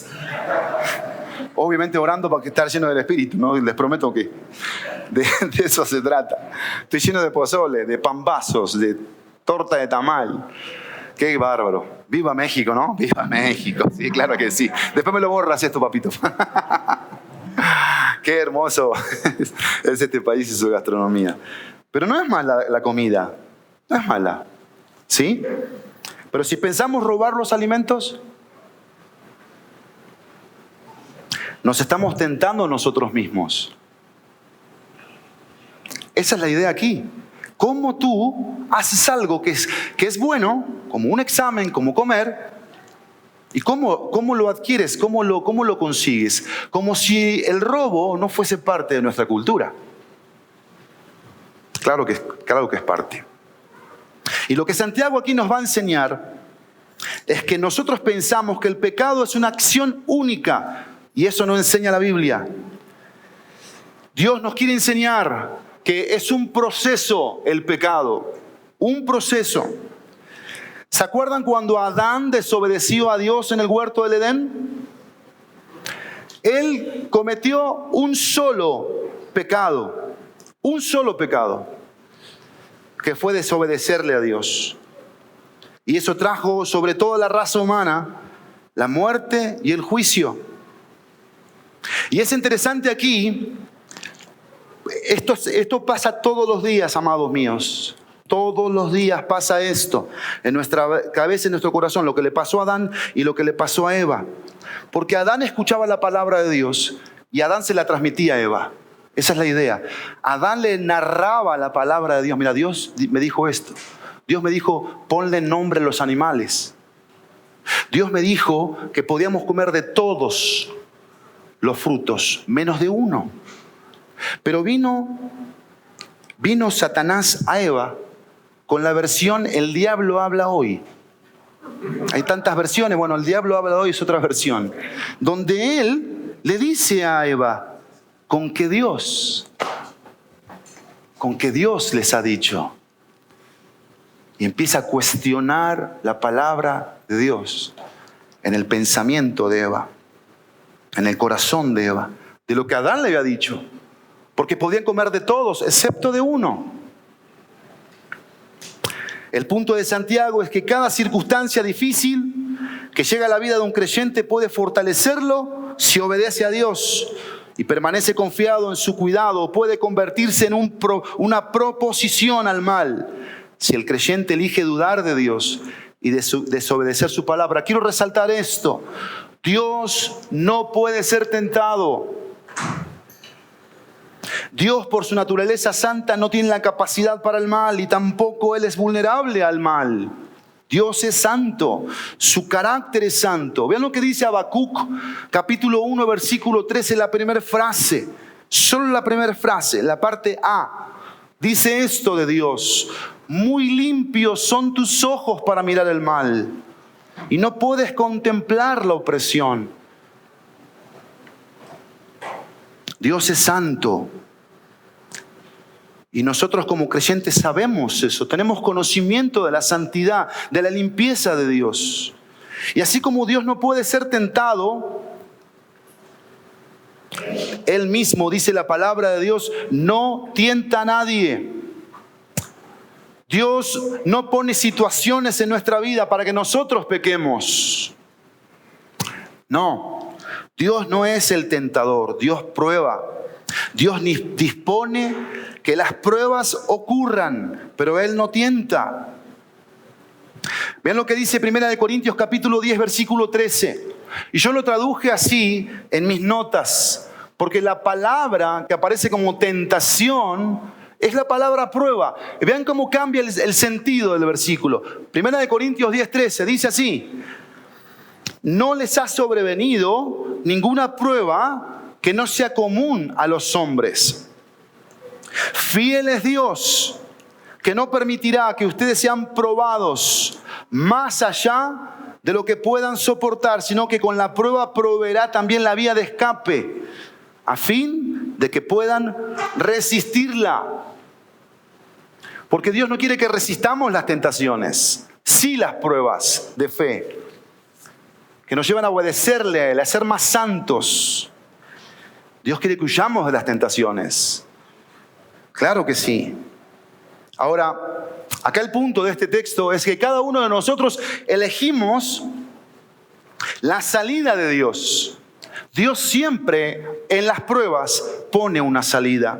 A: Obviamente orando para que estar lleno del Espíritu, ¿no? Les prometo que de eso se trata. Estoy lleno de pozole, de pambazos, de torta de tamal. Qué bárbaro. Viva México, ¿no? Viva México. Sí, claro que sí. Después me lo borras esto, papito. Qué hermoso es este país y su gastronomía. Pero no es mala la comida. No es mala. ¿Sí? Pero si pensamos robar los alimentos, nos estamos tentando a nosotros mismos. Esa es la idea aquí. ¿Cómo tú haces algo que es bueno, como un examen, como comer, y cómo lo adquieres, cómo lo consigues? Como si el robo no fuese parte de nuestra cultura. Claro que es parte. Y lo que Santiago aquí nos va a enseñar es que nosotros pensamos que el pecado es una acción única, y eso no enseña la Biblia. Dios nos quiere enseñar que es un proceso el pecado, un proceso. ¿Se acuerdan cuando Adán desobedeció a Dios en el huerto del Edén? Él cometió un solo pecado, Un solo pecado, que fue desobedecerle a Dios. Y eso trajo sobre toda la raza humana la muerte y el juicio. Y es interesante aquí, esto pasa todos los días, amados míos. Todos los días pasa esto en nuestra cabeza, en nuestro corazón, lo que le pasó a Adán y lo que le pasó a Eva. Porque Adán escuchaba la palabra de Dios y Adán se la transmitía a Eva. Esa es la idea. Adán le narraba la palabra de Dios. Mira, Dios me dijo esto. Dios me dijo, ponle nombre a los animales. Dios me dijo que podíamos comer de todos los frutos, menos de uno. Pero vino Satanás a Eva con la versión el diablo habla hoy. Hay tantas versiones. Bueno, el diablo habla hoy es otra versión. Donde él le dice a Eva, con que Dios les ha dicho. Y empieza a cuestionar la palabra de Dios en el pensamiento de Eva, en el corazón de Eva, de lo que Adán le había dicho. Porque podían comer de todos, excepto de uno. El punto de Santiago es que cada circunstancia difícil que llega a la vida de un creyente puede fortalecerlo si obedece a Dios y permanece confiado en su cuidado. Puede convertirse en una proposición al mal si el creyente elige dudar de Dios y desobedecer su palabra. Quiero resaltar esto. Dios no puede ser tentado. Dios, por su naturaleza santa, no tiene la capacidad para el mal y tampoco Él es vulnerable al mal. Dios es santo, su carácter es santo. Vean lo que dice Habacuc, capítulo 1, versículo 13, la primera frase. Solo la primera frase, la parte A. Dice esto de Dios: muy limpios son tus ojos para mirar el mal, y no puedes contemplar la opresión. Dios es santo. Y nosotros como creyentes sabemos eso, tenemos conocimiento de la santidad, de la limpieza de Dios. Y así como Dios no puede ser tentado, Él mismo, dice la palabra de Dios, no tienta a nadie. Dios no pone situaciones en nuestra vida para que nosotros pequemos. No, Dios no es el tentador, Dios prueba. Dios dispone que las pruebas ocurran, pero Él no tienta. Vean lo que dice 1 Corintios capítulo 10, versículo 13. Y yo lo traduje así en mis notas, porque la palabra que aparece como tentación es la palabra prueba. Vean cómo cambia el sentido del versículo. 1 Corintios 10, 13 dice así: no les ha sobrevenido ninguna prueba que no sea común a los hombres. Fiel es Dios, que no permitirá que ustedes sean probados más allá de lo que puedan soportar, sino que con la prueba proveerá también la vía de escape, a fin de que puedan resistirla. Porque Dios no quiere que resistamos las tentaciones, sí las pruebas de fe, que nos llevan a obedecerle a Él, a ser más santos. Dios quiere que huyamos de las tentaciones. Claro que sí. Ahora, acá el punto de este texto es que cada uno de nosotros elegimos la salida de Dios. Dios siempre en las pruebas pone una salida.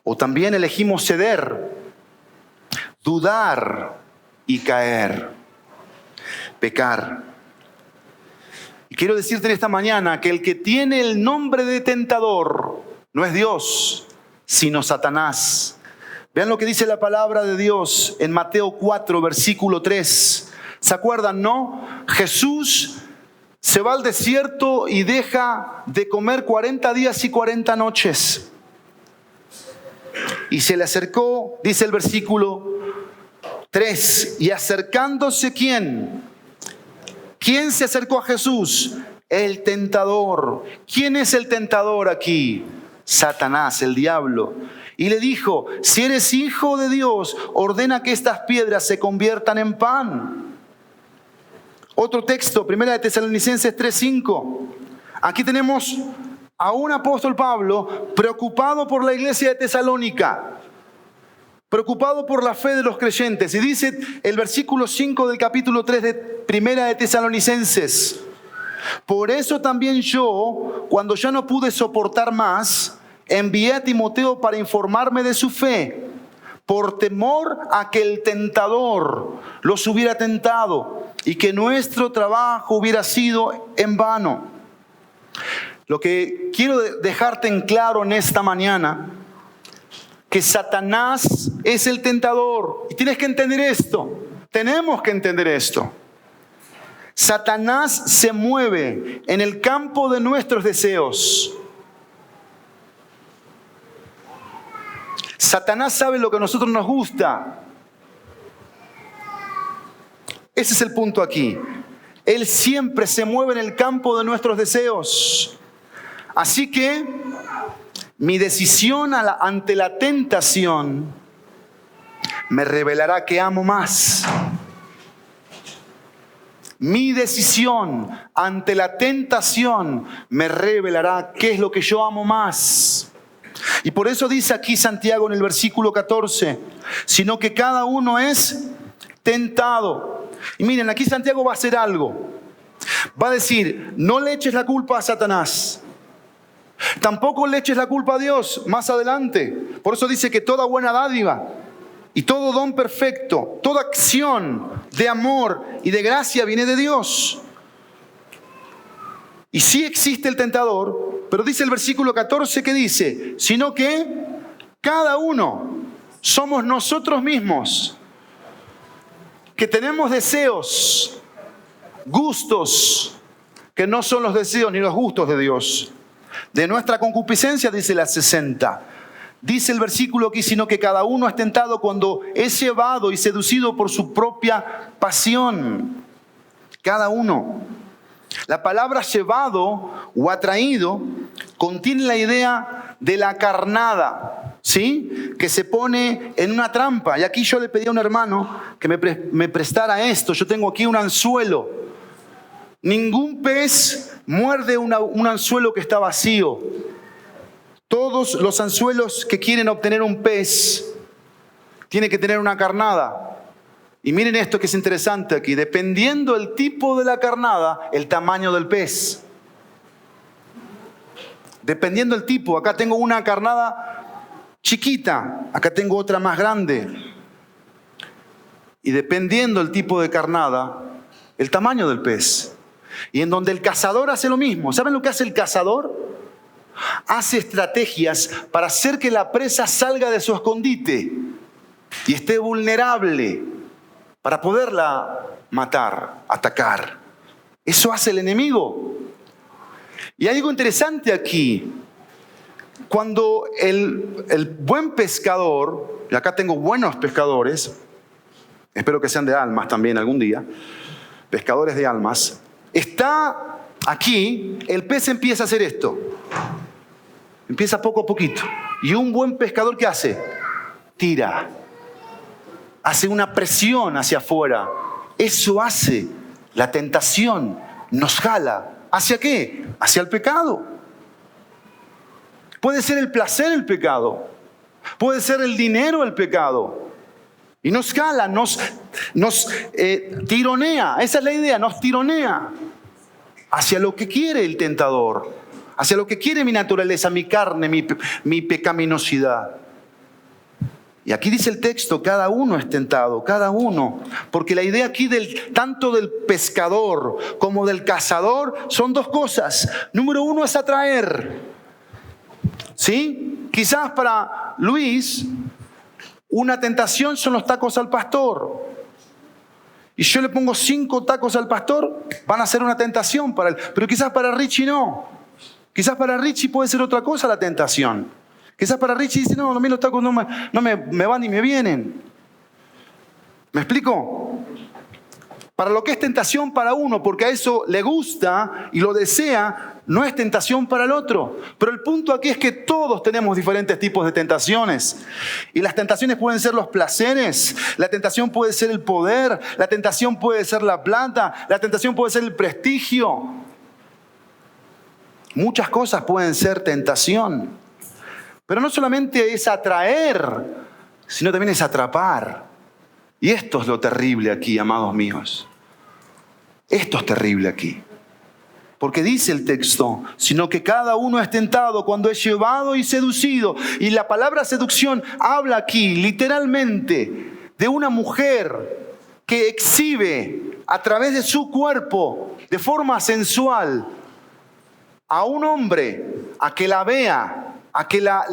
A: O también elegimos ceder, dudar y caer, pecar. Y quiero decirte en esta mañana que el que tiene el nombre de tentador no es Dios, sino Satanás. Vean lo que dice la palabra de Dios en Mateo 4, versículo 3. ¿Se acuerdan, no? Jesús se va al desierto y deja de comer 40 días y 40 noches. Y se le acercó, dice el versículo 3, y acercándose ¿quién? ¿Quién se acercó a Jesús? El tentador. ¿Quién es el tentador aquí? Satanás, el diablo. Y le dijo: si eres hijo de Dios, ordena que estas piedras se conviertan en pan. Otro texto, 1 Tesalonicenses 3:5. Aquí tenemos a un apóstol Pablo preocupado por la iglesia de Tesalónica, preocupado por la fe de los creyentes. Y dice el versículo 5 del capítulo 3 de Primera de Tesalonicenses: por eso también yo, cuando ya no pude soportar más, envié a Timoteo para informarme de su fe, por temor a que el tentador los hubiera tentado y que nuestro trabajo hubiera sido en vano. Lo que quiero dejarte en claro en esta mañana, que Satanás es el tentador. Y tienes que entender esto. Tenemos que entender esto. Satanás se mueve en el campo de nuestros deseos. Satanás sabe lo que a nosotros nos gusta. Ese es el punto aquí. Él siempre se mueve en el campo de nuestros deseos. Así que mi decisión ante la tentación me revelará que amo más. Mi decisión ante la tentación me revelará qué es lo que yo amo más. Y por eso dice aquí Santiago en el versículo 14, sino que cada uno es tentado. Y miren, aquí Santiago va a hacer algo. Va a decir, no le eches la culpa a Satanás. Tampoco le eches la culpa a Dios más adelante. Por eso dice que toda buena dádiva y todo don perfecto, toda acción de amor y de gracia viene de Dios. Y sí existe el tentador, pero dice el versículo 14 que dice, sino que cada uno somos nosotros mismos, que tenemos deseos, gustos, que no son los deseos ni los gustos de Dios. De nuestra concupiscencia, dice la 60. Dice el versículo aquí, sino que cada uno es tentado cuando es llevado y seducido por su propia pasión. Cada uno. La palabra llevado o atraído contiene la idea de la carnada, ¿sí? Que se pone en una trampa. Y aquí yo le pedí a un hermano que me prestara esto. Yo tengo aquí un anzuelo. Ningún pez muerde un anzuelo que está vacío. Todos los anzuelos que quieren obtener un pez tienen que tener una carnada. Y miren esto que es interesante aquí. Dependiendo del tipo de la carnada, el tamaño del pez. Dependiendo del tipo. Acá tengo una carnada chiquita. Acá tengo otra más grande. Y dependiendo del tipo de carnada, el tamaño del pez. Y en donde el cazador hace lo mismo. ¿Saben lo que hace el cazador? Hace estrategias para hacer que la presa salga de su escondite y esté vulnerable para poderla matar, atacar. Eso hace el enemigo. Y hay algo interesante aquí. Cuando el buen pescador, y acá tengo buenos pescadores, espero que sean de almas también algún día, pescadores de almas, está aquí, el pez empieza a hacer esto. Empieza poco a poquito. Y un buen pescador, ¿qué hace? Tira. Hace una presión hacia afuera. Eso hace la tentación. Nos jala. ¿Hacia qué? Hacia el pecado. Puede ser el placer el pecado. Puede ser el dinero el pecado. Y nos jala, nos tironea. Esa es la idea, nos tironea. Hacia lo que quiere el tentador. Hacia lo que quiere mi naturaleza, mi carne, mi pecaminosidad. Y aquí dice el texto, cada uno es tentado, cada uno. Porque la idea aquí tanto del pescador como del cazador son dos cosas. Número uno es atraer. ¿Sí? Quizás para Luis una tentación son los tacos al pastor. Y yo le pongo 5 tacos al pastor, van a ser una tentación para él. Pero quizás para Richie no. Quizás para Richie puede ser otra cosa la tentación. Quizás para Richie dice, no, a mí los tacos no me van ni me vienen. ¿Me explico? Para lo que es tentación para uno, porque a eso le gusta y lo desea, no es tentación para el otro. Pero el punto aquí es que todos tenemos diferentes tipos de tentaciones. Y las tentaciones pueden ser los placeres, la tentación puede ser el poder, la tentación puede ser la plata, la tentación puede ser el prestigio. Muchas cosas pueden ser tentación. Pero no solamente es atraer, sino también es atrapar. Y esto es lo terrible aquí, amados míos. Esto es terrible aquí. Porque dice el texto, sino que cada uno es tentado cuando es llevado y seducido. Y la palabra seducción habla aquí literalmente de una mujer que exhibe a través de su cuerpo de forma sensual a un hombre, a que la vea, a que la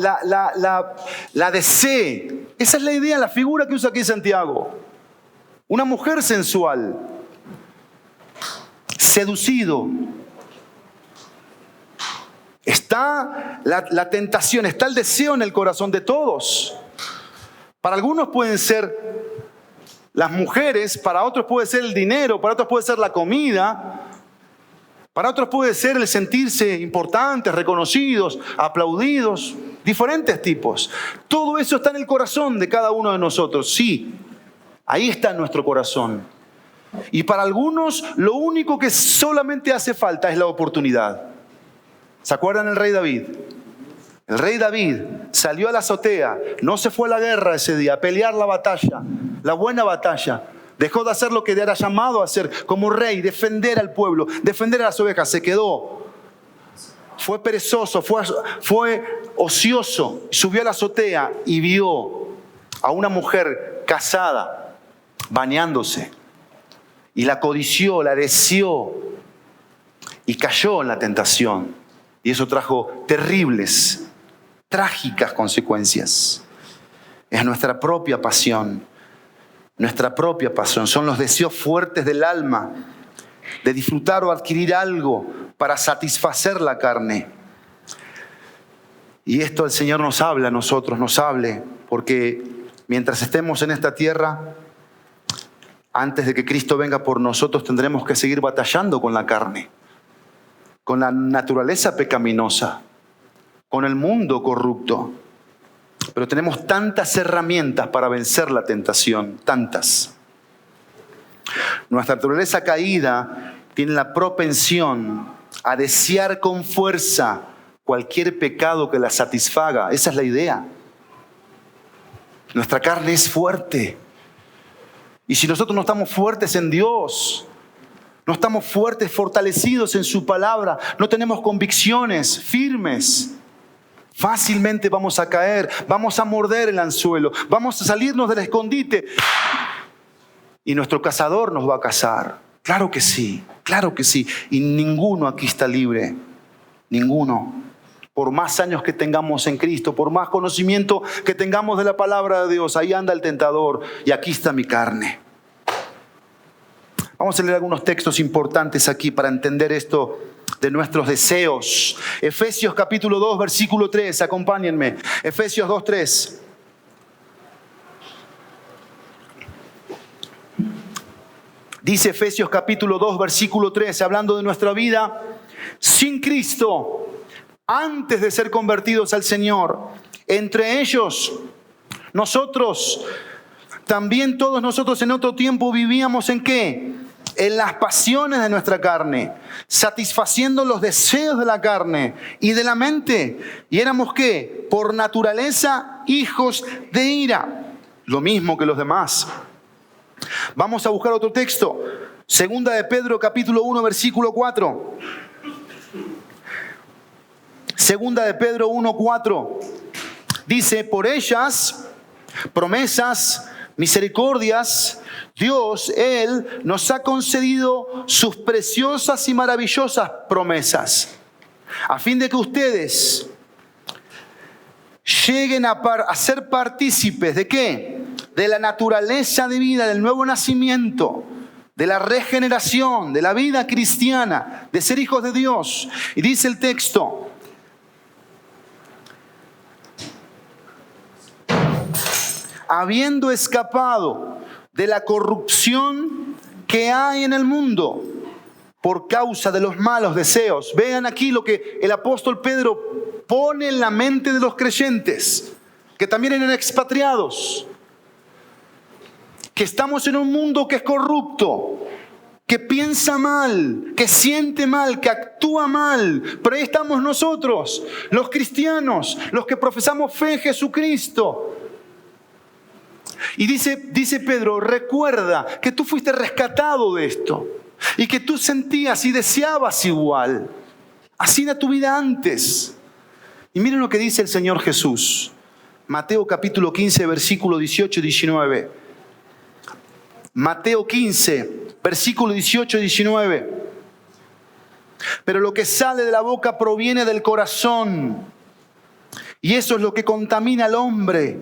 A: desee. Esa es la idea, la figura que usa aquí Santiago. Una mujer sensual, seducido. Está la tentación, está el deseo en el corazón de todos. Para algunos pueden ser las mujeres, para otros puede ser el dinero, para otros puede ser la comida, para otros puede ser el sentirse importantes, reconocidos, aplaudidos, diferentes tipos. Todo eso está en el corazón de cada uno de nosotros, sí, ahí está nuestro corazón. Y para algunos lo único que solamente hace falta es la oportunidad. ¿Se acuerdan del rey David? El rey David salió a la azotea, no se fue a la guerra ese día, a pelear la batalla, la buena batalla. Dejó de hacer lo que era llamado a hacer como rey, defender al pueblo, defender a las ovejas. Se quedó. Fue perezoso, fue ocioso. Subió a la azotea y vio a una mujer casada bañándose. Y la codició, la deseó y cayó en la tentación. Y eso trajo terribles, trágicas consecuencias. Es nuestra propia pasión. Nuestra propia pasión. Son los deseos fuertes del alma de disfrutar o adquirir algo para satisfacer la carne. Y esto el Señor nos habla a nosotros, nos hable, porque mientras estemos en esta tierra, antes de que Cristo venga por nosotros, tendremos que seguir batallando con la carne, con la naturaleza pecaminosa, con el mundo corrupto. Pero tenemos tantas herramientas para vencer la tentación, tantas. Nuestra naturaleza caída tiene la propensión a desear con fuerza cualquier pecado que la satisfaga. Esa es la idea. Nuestra carne es fuerte. Y si nosotros no estamos fuertes en Dios, no estamos fuertes, fortalecidos en su palabra, no tenemos convicciones firmes, fácilmente vamos a caer, vamos a morder el anzuelo, vamos a salirnos del escondite y nuestro cazador nos va a cazar. Claro que sí, claro que sí. Y ninguno aquí está libre, ninguno. Por más años que tengamos en Cristo, por más conocimiento que tengamos de la palabra de Dios, ahí anda el tentador y aquí está mi carne. Vamos a leer algunos textos importantes aquí para entender esto de nuestros deseos. Efesios capítulo 2, versículo 3, acompáñenme. Efesios 2, 3. Dice Efesios capítulo 2, versículo 3, hablando de nuestra vida sin Cristo, antes de ser convertidos al Señor. Entre ellos, nosotros, también todos nosotros en otro tiempo vivíamos ¿en qué? En las pasiones de nuestra carne, satisfaciendo los deseos de la carne y de la mente. ¿Y éramos qué? Por naturaleza, hijos de ira. Lo mismo que los demás. Vamos a buscar otro texto. Segunda de Pedro, capítulo 1, versículo 4. Segunda de Pedro 1, 4. Dice, por ellas, promesas, misericordias, Dios, Él, nos ha concedido sus preciosas y maravillosas promesas, a fin de que ustedes lleguen a ser partícipes ¿de qué? De la naturaleza divina, del nuevo nacimiento, de la regeneración, de la vida cristiana, de ser hijos de Dios. Y dice el texto, habiendo escapado de la corrupción que hay en el mundo por causa de los malos deseos. Vean aquí lo que el apóstol Pedro pone en la mente de los creyentes, que también eran expatriados, que estamos en un mundo que es corrupto que piensa mal, que siente mal, que actúa mal. Pero ahí estamos nosotros, los cristianos, los que profesamos fe en Jesucristo. Y dice Pedro, recuerda que tú fuiste rescatado de esto y que tú sentías y deseabas igual. Así era tu vida antes. Y miren lo que dice el Señor Jesús. Mateo capítulo 15, versículo 18 y 19. Mateo 15, versículo 18 y 19. Pero lo que sale de la boca proviene del corazón. Y eso es lo que contamina al hombre.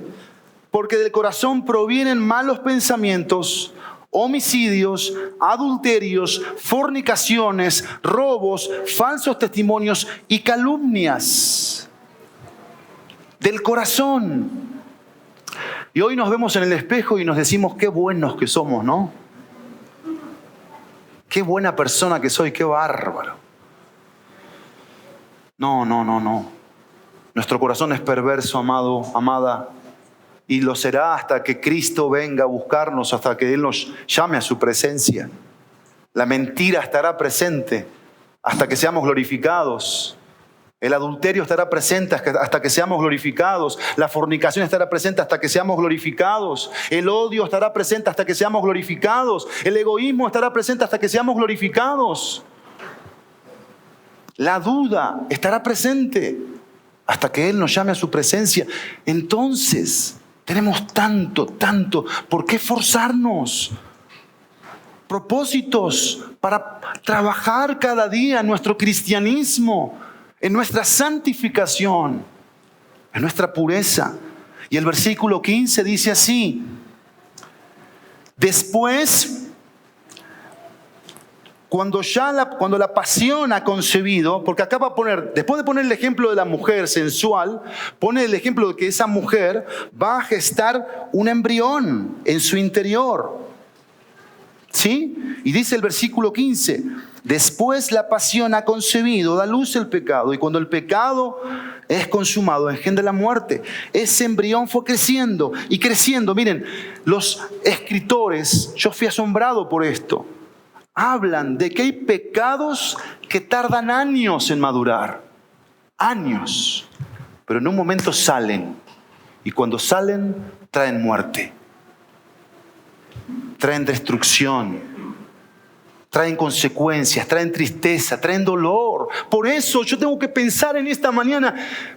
A: Porque del corazón provienen malos pensamientos, homicidios, adulterios, fornicaciones, robos, falsos testimonios y calumnias. Del corazón. Y hoy nos vemos en el espejo y nos decimos qué buenos que somos, ¿no? Qué buena persona que soy, qué bárbaro. No. Nuestro corazón es perverso, amado, amada. Y lo será hasta que Cristo venga a buscarnos, hasta que Él nos llame a su presencia. La mentira estará presente hasta que seamos glorificados. El adulterio estará presente hasta que seamos glorificados. La fornicación estará presente hasta que seamos glorificados. El odio estará presente hasta que seamos glorificados. El egoísmo estará presente hasta que seamos glorificados. La duda estará presente hasta que Él nos llame a su presencia. Entonces, tenemos tanto, ¿por qué esforzarnos? Propósitos para trabajar cada día en nuestro cristianismo, en nuestra santificación, en nuestra pureza. Y el versículo 15 dice así: después, cuando la pasión ha concebido, porque acá va a poner, después de poner el ejemplo de la mujer sensual, pone el ejemplo de que esa mujer va a gestar un embrión en su interior. ¿Sí? Y dice el versículo 15, después la pasión ha concebido, da luz el pecado, y cuando el pecado es consumado, engendra la muerte. Ese embrión fue creciendo y creciendo. Miren, los escritores, yo fui asombrado por esto, hablan de que hay pecados que tardan años en madurar. Años. Pero en un momento salen. Y cuando salen, traen muerte. Traen destrucción. Traen consecuencias, traen tristeza, traen dolor. Por eso yo tengo que pensar en esta mañana.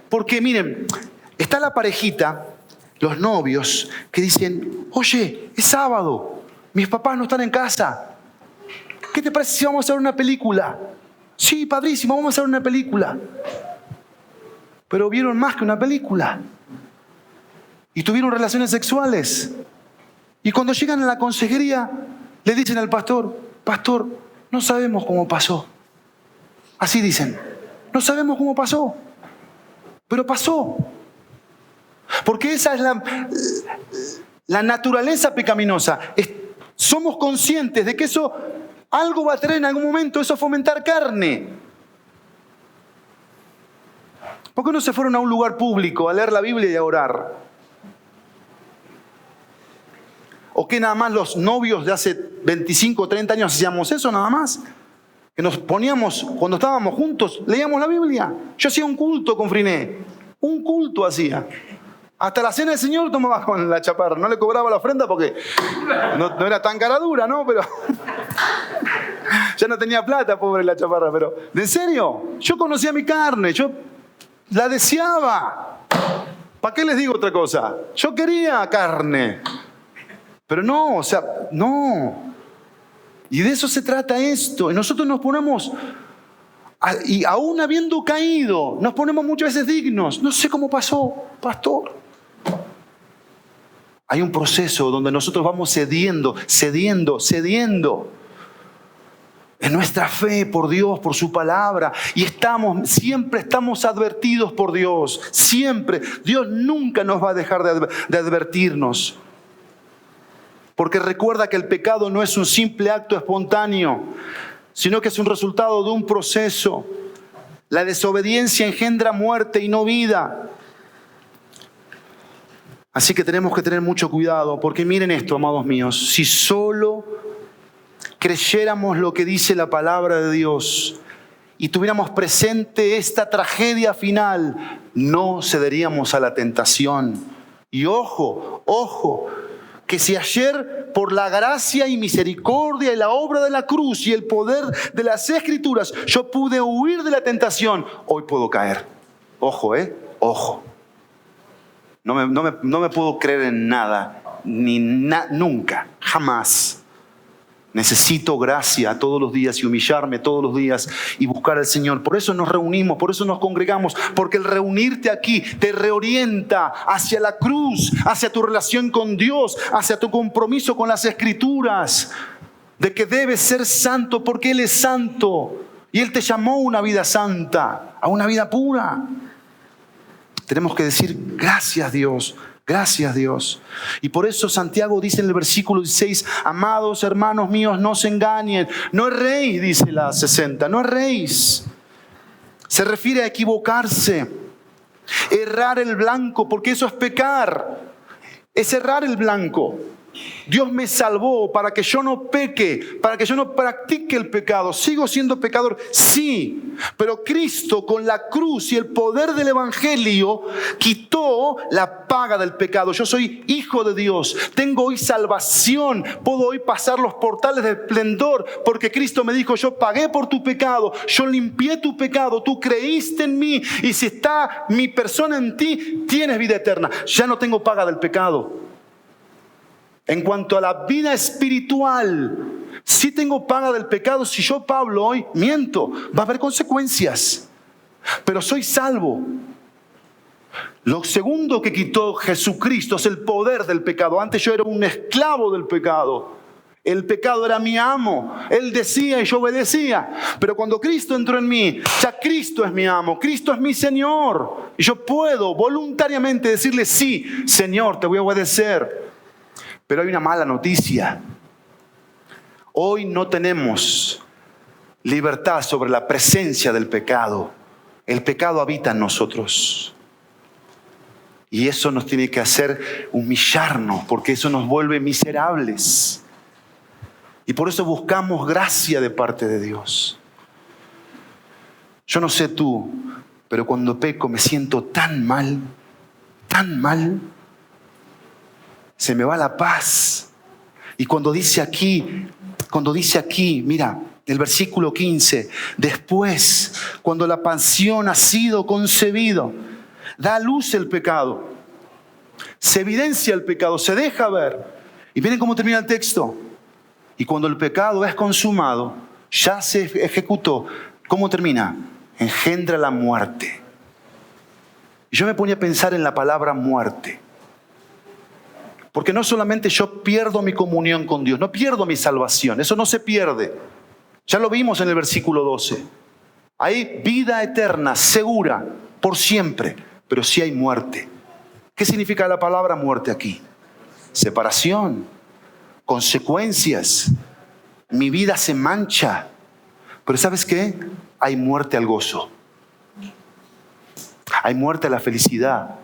A: Porque miren, está la parejita, los novios, que dicen, oye, es sábado, mis papás no están en casa. ¿Qué te parece si vamos a ver una película? Sí, padrísimo, vamos a ver una película. Pero vieron más que una película. Y tuvieron relaciones sexuales. Y cuando llegan a la consejería, le dicen al pastor, pastor, no sabemos cómo pasó. Así dicen, no sabemos cómo pasó. Pero pasó. Porque esa es la naturaleza pecaminosa. Somos conscientes de que eso algo va a traer en algún momento, eso fomentar carne. ¿Por qué no se fueron a un lugar público a leer la Biblia y a orar? ¿O qué nada más los novios de hace 25 o 30 años hacíamos eso nada más? Que nos poníamos, cuando estábamos juntos, leíamos la Biblia. Yo hacía un culto con Friné. Un culto hacía. Hasta la cena del Señor tomaba con la chaparra. No le cobraba la ofrenda porque no era tan cara dura, ¿no? Pero ya no tenía plata, pobre la chaparra. Pero, ¿en serio? Yo conocía mi carne. Yo la deseaba. ¿Para qué les digo otra cosa? Yo quería carne. Pero no, o sea, no. Y de eso se trata esto. Y nosotros nos ponemos, y aún habiendo caído, nos ponemos muchas veces dignos. No sé cómo pasó, pastor. Hay un proceso donde nosotros vamos cediendo en nuestra fe por Dios, por su palabra. Y siempre estamos advertidos por Dios. Siempre. Dios nunca nos va a dejar de advertirnos. Porque recuerda que el pecado no es un simple acto espontáneo, sino que es un resultado de un proceso. La desobediencia engendra muerte y no vida. Así que tenemos que tener mucho cuidado, porque miren esto, amados míos, si solo creyéramos lo que dice la palabra de Dios y tuviéramos presente esta tragedia final, no cederíamos a la tentación. Y ojo, que si ayer por la gracia y misericordia y la obra de la cruz y el poder de las Escrituras yo pude huir de la tentación, hoy puedo caer. Ojo, ojo. No me puedo creer en nada, nunca, jamás. Necesito gracia todos los días y humillarme todos los días y buscar al Señor. Por eso nos reunimos, por eso nos congregamos, porque el reunirte aquí te reorienta hacia la cruz, hacia tu relación con Dios, hacia tu compromiso con las Escrituras, de que debes ser santo porque Él es santo y Él te llamó a una vida santa, a una vida pura. Tenemos que decir gracias Dios. Gracias Dios. Y por eso Santiago dice en el versículo 16, amados hermanos míos, no se engañen. No erréis, dice la 60, no erréis. Se refiere a equivocarse, errar el blanco, porque eso es pecar. Es errar el blanco. Dios me salvó para que yo no peque, para que yo no practique el pecado. ¿Sigo siendo pecador? Sí, pero Cristo con la cruz y el poder del Evangelio quitó la paga del pecado. Yo soy hijo de Dios, tengo hoy salvación, puedo hoy pasar los portales de esplendor porque Cristo me dijo, yo pagué por tu pecado, yo limpié tu pecado, tú creíste en mí y si está mi persona en ti, tienes vida eterna. Ya no tengo paga del pecado. En cuanto a la vida espiritual, sí tengo paga del pecado. Si yo, Pablo, hoy miento, va a haber consecuencias. Pero soy salvo. Lo segundo que quitó Jesucristo es el poder del pecado. Antes yo era un esclavo del pecado. El pecado era mi amo. Él decía y yo obedecía. Pero cuando Cristo entró en mí, ya Cristo es mi amo. Cristo es mi Señor. Y yo puedo voluntariamente decirle, sí, Señor, te voy a obedecer. Pero hay una mala noticia. Hoy no tenemos libertad sobre la presencia del pecado. El pecado habita en nosotros. Y eso nos tiene que hacer humillarnos, porque eso nos vuelve miserables. Y por eso buscamos gracia de parte de Dios. Yo no sé tú, pero cuando peco me siento tan mal, se me va la paz. Y cuando dice aquí, mira, el versículo 15, después, cuando la pasión ha sido concebido, da a luz el pecado, se evidencia el pecado, se deja ver. Y miren cómo termina el texto. Y cuando el pecado es consumado, ya se ejecutó, ¿cómo termina? Engendra la muerte. Y yo me ponía a pensar en la palabra muerte. Porque no solamente yo pierdo mi comunión con Dios, no pierdo mi salvación, eso no se pierde. Ya lo vimos en el versículo 12. Hay vida eterna, segura, por siempre, pero sí hay muerte. ¿Qué significa la palabra muerte aquí? Separación, consecuencias. Mi vida se mancha. Pero ¿sabes qué? Hay muerte al gozo. Hay muerte a la felicidad.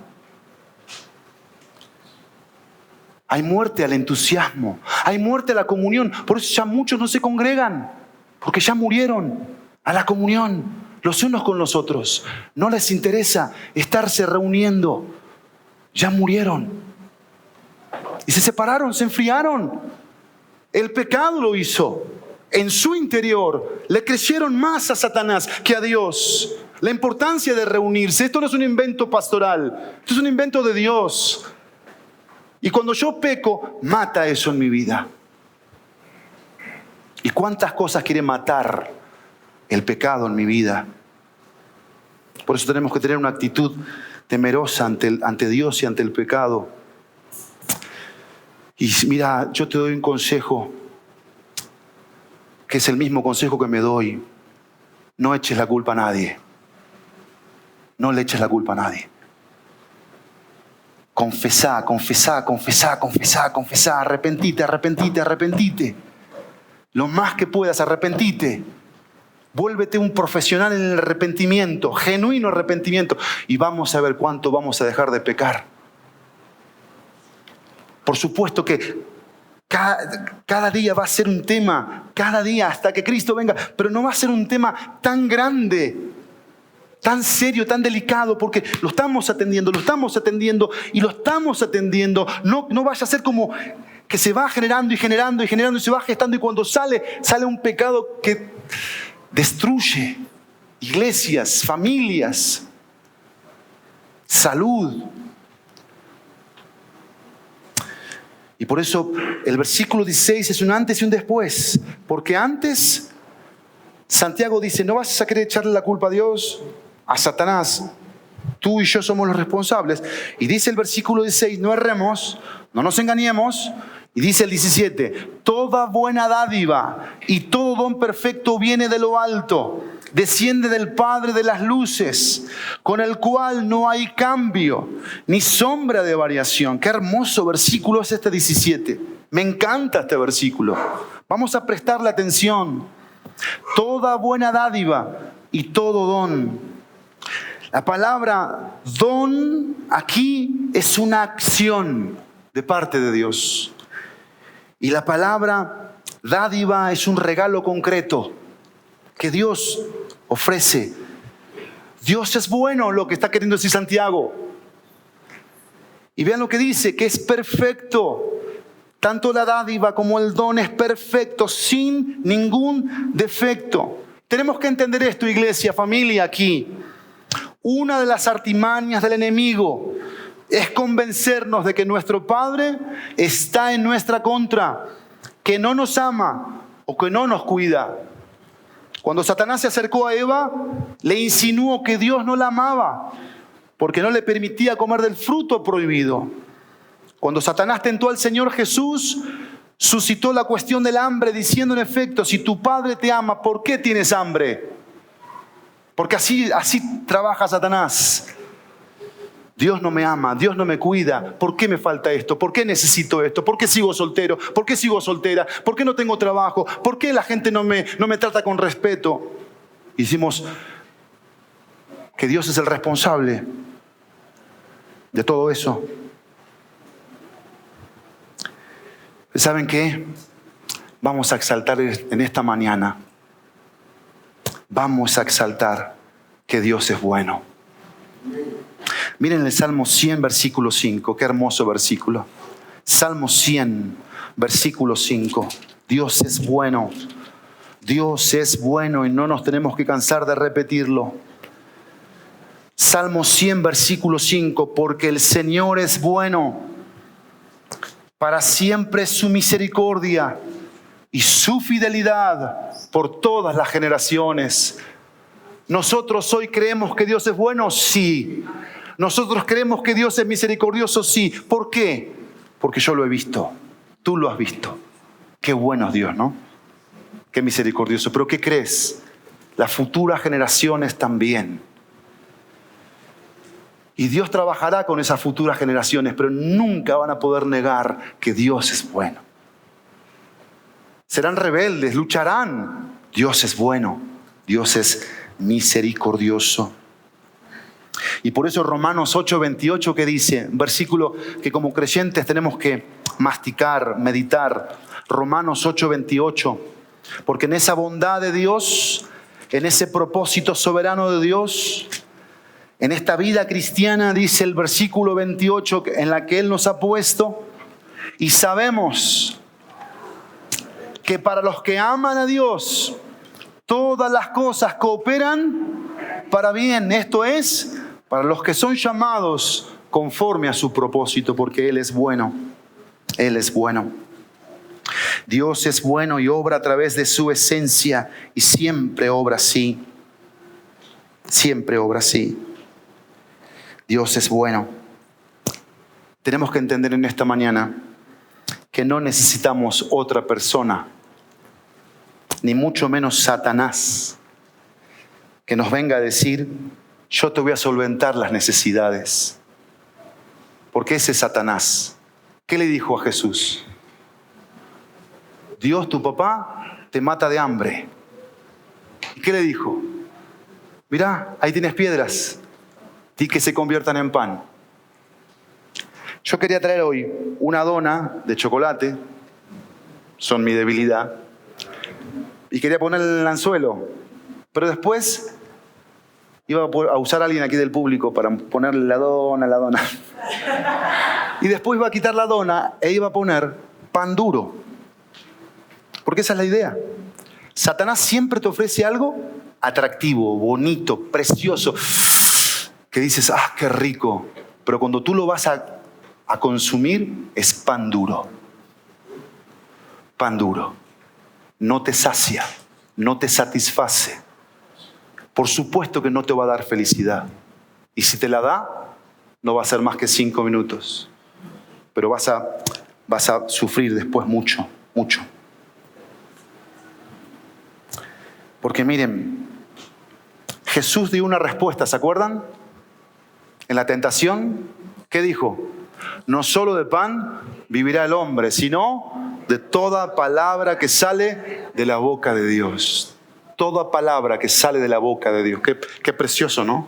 A: Hay muerte al entusiasmo. Hay muerte a la comunión. Por eso ya muchos no se congregan. Porque ya murieron a la comunión. Los unos con los otros. No les interesa estarse reuniendo. Ya murieron. Y se separaron, se enfriaron. El pecado lo hizo. En su interior le creyeron más a Satanás que a Dios. La importancia de reunirse. Esto no es un invento pastoral. Esto es un invento de Dios. Y cuando yo peco, mata eso en mi vida. ¿Y cuántas cosas quiere matar el pecado en mi vida? Por eso tenemos que tener una actitud temerosa ante Dios y ante el pecado. Y mira, yo te doy un consejo, que es el mismo consejo que me doy. No eches la culpa a nadie. No le eches la culpa a nadie. Confesá, arrepentite. Lo más que puedas, arrepentite. Vuélvete un profesional en el arrepentimiento, genuino arrepentimiento. Y vamos a ver cuánto vamos a dejar de pecar. Por supuesto que Cada día va a ser un tema, cada día hasta que Cristo venga, pero no va a ser un tema tan grande, tan serio, tan delicado, porque lo estamos atendiendo y lo estamos atendiendo. No vaya a ser como que se va generando y se va gestando, y cuando sale un pecado que destruye iglesias, familias, salud. Y por eso el versículo 16 es un antes y un después. Porque antes, Santiago dice, no vas a querer echarle la culpa a Dios, a Satanás. Tú y yo somos los responsables. Y dice el versículo 16, no erremos, no nos engañemos. Y dice el 17, toda buena dádiva y todo don perfecto viene de lo alto, desciende del Padre de las luces, con el cual no hay cambio ni sombra de variación. Qué hermoso versículo es este 17. Me encanta este versículo. Vamos a prestarle atención. Toda buena dádiva y todo don. La palabra don aquí es una acción de parte de Dios. Y la palabra dádiva es un regalo concreto que Dios ofrece. Dios es bueno, lo que está queriendo decir Santiago. Y vean lo que dice, que es perfecto. Tanto la dádiva como el don es perfecto, sin ningún defecto. Tenemos que entender esto, iglesia, familia, aquí. Una de las artimañas del enemigo es convencernos de que nuestro Padre está en nuestra contra, que no nos ama o que no nos cuida. Cuando Satanás se acercó a Eva, le insinuó que Dios no la amaba porque no le permitía comer del fruto prohibido. Cuando Satanás tentó al Señor Jesús, suscitó la cuestión del hambre, diciendo en efecto, si tu Padre te ama, ¿por qué tienes hambre? Porque así trabaja Satanás. Dios no me ama, Dios no me cuida. ¿Por qué me falta esto? ¿Por qué necesito esto? ¿Por qué sigo soltero? ¿Por qué sigo soltera? ¿Por qué no tengo trabajo? ¿Por qué la gente no me trata con respeto? Y decimos que Dios es el responsable de todo eso. ¿Saben qué? Vamos a exaltar en esta mañana. Vamos a exaltar que Dios es bueno. Miren el Salmo 100, versículo 5. Qué hermoso versículo. Salmo 100, versículo 5. Dios es bueno. Dios es bueno y no nos tenemos que cansar de repetirlo. Salmo 100, versículo 5. Porque el Señor es bueno. Para siempre es su misericordia y su fidelidad por todas las generaciones. ¿Nosotros hoy creemos que Dios es bueno? Sí. ¿Nosotros creemos que Dios es misericordioso? Sí. ¿Por qué? Porque yo lo he visto. Tú lo has visto. Qué bueno es Dios, ¿no? Qué misericordioso. ¿Pero qué crees? Las futuras generaciones también. Y Dios trabajará con esas futuras generaciones, pero nunca van a poder negar que Dios es bueno. Serán rebeldes, lucharán. Dios es bueno. Dios es misericordioso. Y por eso Romanos 8:28 que dice, un versículo que como creyentes tenemos que masticar, meditar. Romanos 8:28. Porque en esa bondad de Dios, en ese propósito soberano de Dios, en esta vida cristiana, dice el versículo 28, en la que Él nos ha puesto, y sabemos que para los que aman a Dios, todas las cosas cooperan para bien. Esto es, para los que son llamados conforme a su propósito, porque Él es bueno. Él es bueno. Dios es bueno y obra a través de su esencia y siempre obra así. Siempre obra así. Dios es bueno. Tenemos que entender en esta mañana que no necesitamos otra persona, ni mucho menos Satanás, que nos venga a decir, yo te voy a solventar las necesidades. Porque ese es Satanás. ¿Qué le dijo a Jesús? Dios, tu papá, te mata de hambre. ¿Y qué le dijo? Mirá, ahí tienes piedras. Di que se conviertan en pan. Yo quería traer hoy una dona de chocolate son mi debilidad. Y quería poner el anzuelo. Pero después iba a usar a alguien aquí del público para ponerle la dona. Y después iba a quitar la dona e iba a poner pan duro. Porque esa es la idea. Satanás siempre te ofrece algo atractivo, bonito, precioso, que dices, ¡ah, qué rico! Pero cuando tú lo vas a consumir, es pan duro. Pan duro. No te sacia, no te satisface. Por supuesto que no te va a dar felicidad. Y si te la da, no va a ser más que 5 minutos. Pero vas a sufrir después mucho, mucho. Porque miren, Jesús dio una respuesta, ¿se acuerdan? En la tentación, ¿qué dijo? No solo de pan vivirá el hombre, sino de toda palabra que sale de la boca de Dios. Toda palabra que sale de la boca de Dios. Qué precioso, ¿no?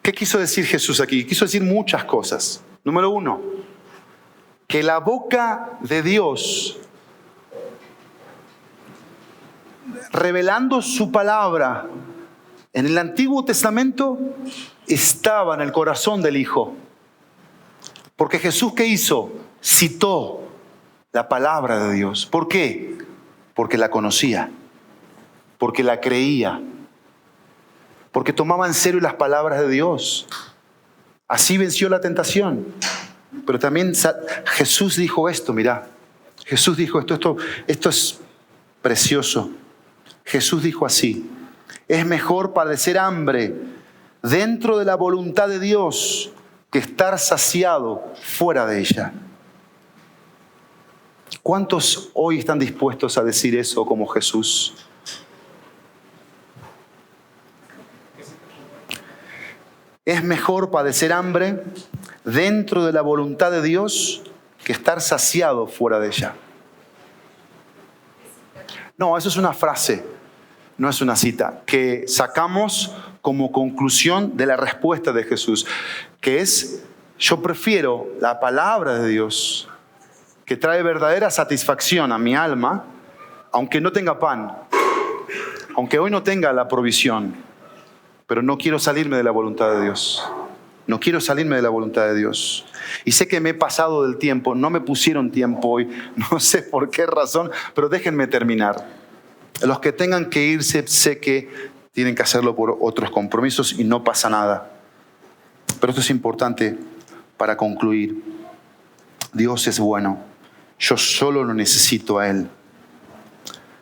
A: ¿Qué quiso decir Jesús aquí? Quiso decir muchas cosas. Número 1, que la boca de Dios, revelando su palabra en el Antiguo Testamento, estaba en el corazón del Hijo. Porque Jesús, ¿qué hizo? Citó la palabra de Dios. ¿Por qué? Porque la conocía, porque la creía, porque tomaba en serio las palabras de Dios. Así venció la tentación. Pero también Jesús dijo esto, mirá. Jesús dijo esto es precioso. Jesús dijo así: es mejor padecer hambre dentro de la voluntad de Dios que estar saciado fuera de ella. ¿Cuántos hoy están dispuestos a decir eso como Jesús? Es mejor padecer hambre dentro de la voluntad de Dios que estar saciado fuera de ella. No, eso es una frase, no es una cita, que sacamos como conclusión de la respuesta de Jesús, que es: yo prefiero la palabra de Dios, que trae verdadera satisfacción a mi alma, aunque no tenga pan, aunque hoy no tenga la provisión, pero no quiero salirme de la voluntad de Dios. No quiero salirme de la voluntad de Dios. Y sé que me he pasado del tiempo, no me pusieron tiempo hoy, no sé por qué razón, pero déjenme terminar. Los que tengan que irse, sé que tienen que hacerlo por otros compromisos y no pasa nada. Pero esto es importante para concluir. Dios es bueno. Yo solo lo necesito a Él.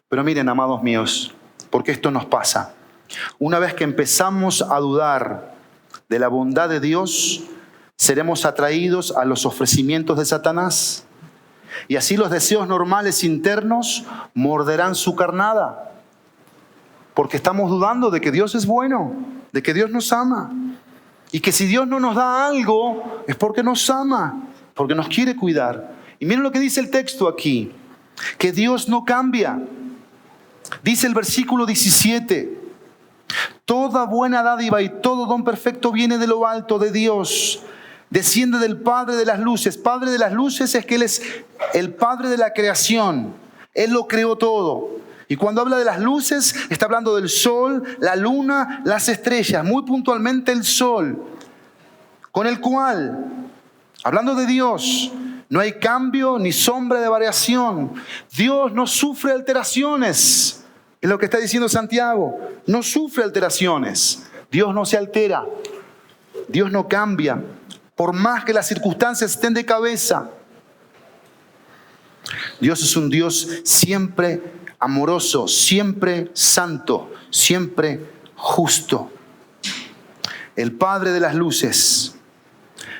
A: Pero miren, amados míos, porque esto nos pasa. Una vez que empezamos a dudar de la bondad de Dios, seremos atraídos a los ofrecimientos de Satanás. Y así los deseos normales internos morderán su carnada. Porque estamos dudando de que Dios es bueno, de que Dios nos ama. Y que si Dios no nos da algo, es porque nos ama, porque nos quiere cuidar. Y miren lo que dice el texto aquí, que Dios no cambia. Dice el versículo 17, toda buena dádiva y todo don perfecto viene de lo alto de Dios, desciende del Padre de las luces. Padre de las luces es que Él es el Padre de la creación. Él lo creó todo. Y cuando habla de las luces, está hablando del sol, la luna, las estrellas, muy puntualmente el sol, con el cual, hablando de Dios, no hay cambio ni sombra de variación. Dios no sufre alteraciones, es lo que está diciendo Santiago. No sufre alteraciones. Dios no se altera. Dios no cambia, por más que las circunstancias estén de cabeza. Dios es un Dios siempre amoroso, siempre santo, siempre justo. El Padre de las luces.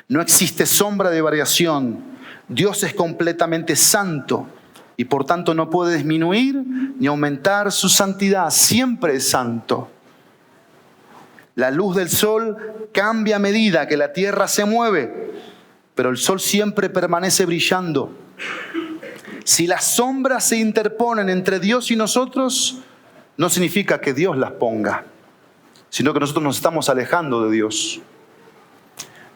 A: No existe sombra de variación. Dios es completamente santo y por tanto no puede disminuir ni aumentar su santidad. Siempre es santo. La luz del sol cambia a medida que la tierra se mueve, pero el sol siempre permanece brillando. Si las sombras se interponen entre Dios y nosotros, no significa que Dios las ponga, sino que nosotros nos estamos alejando de Dios.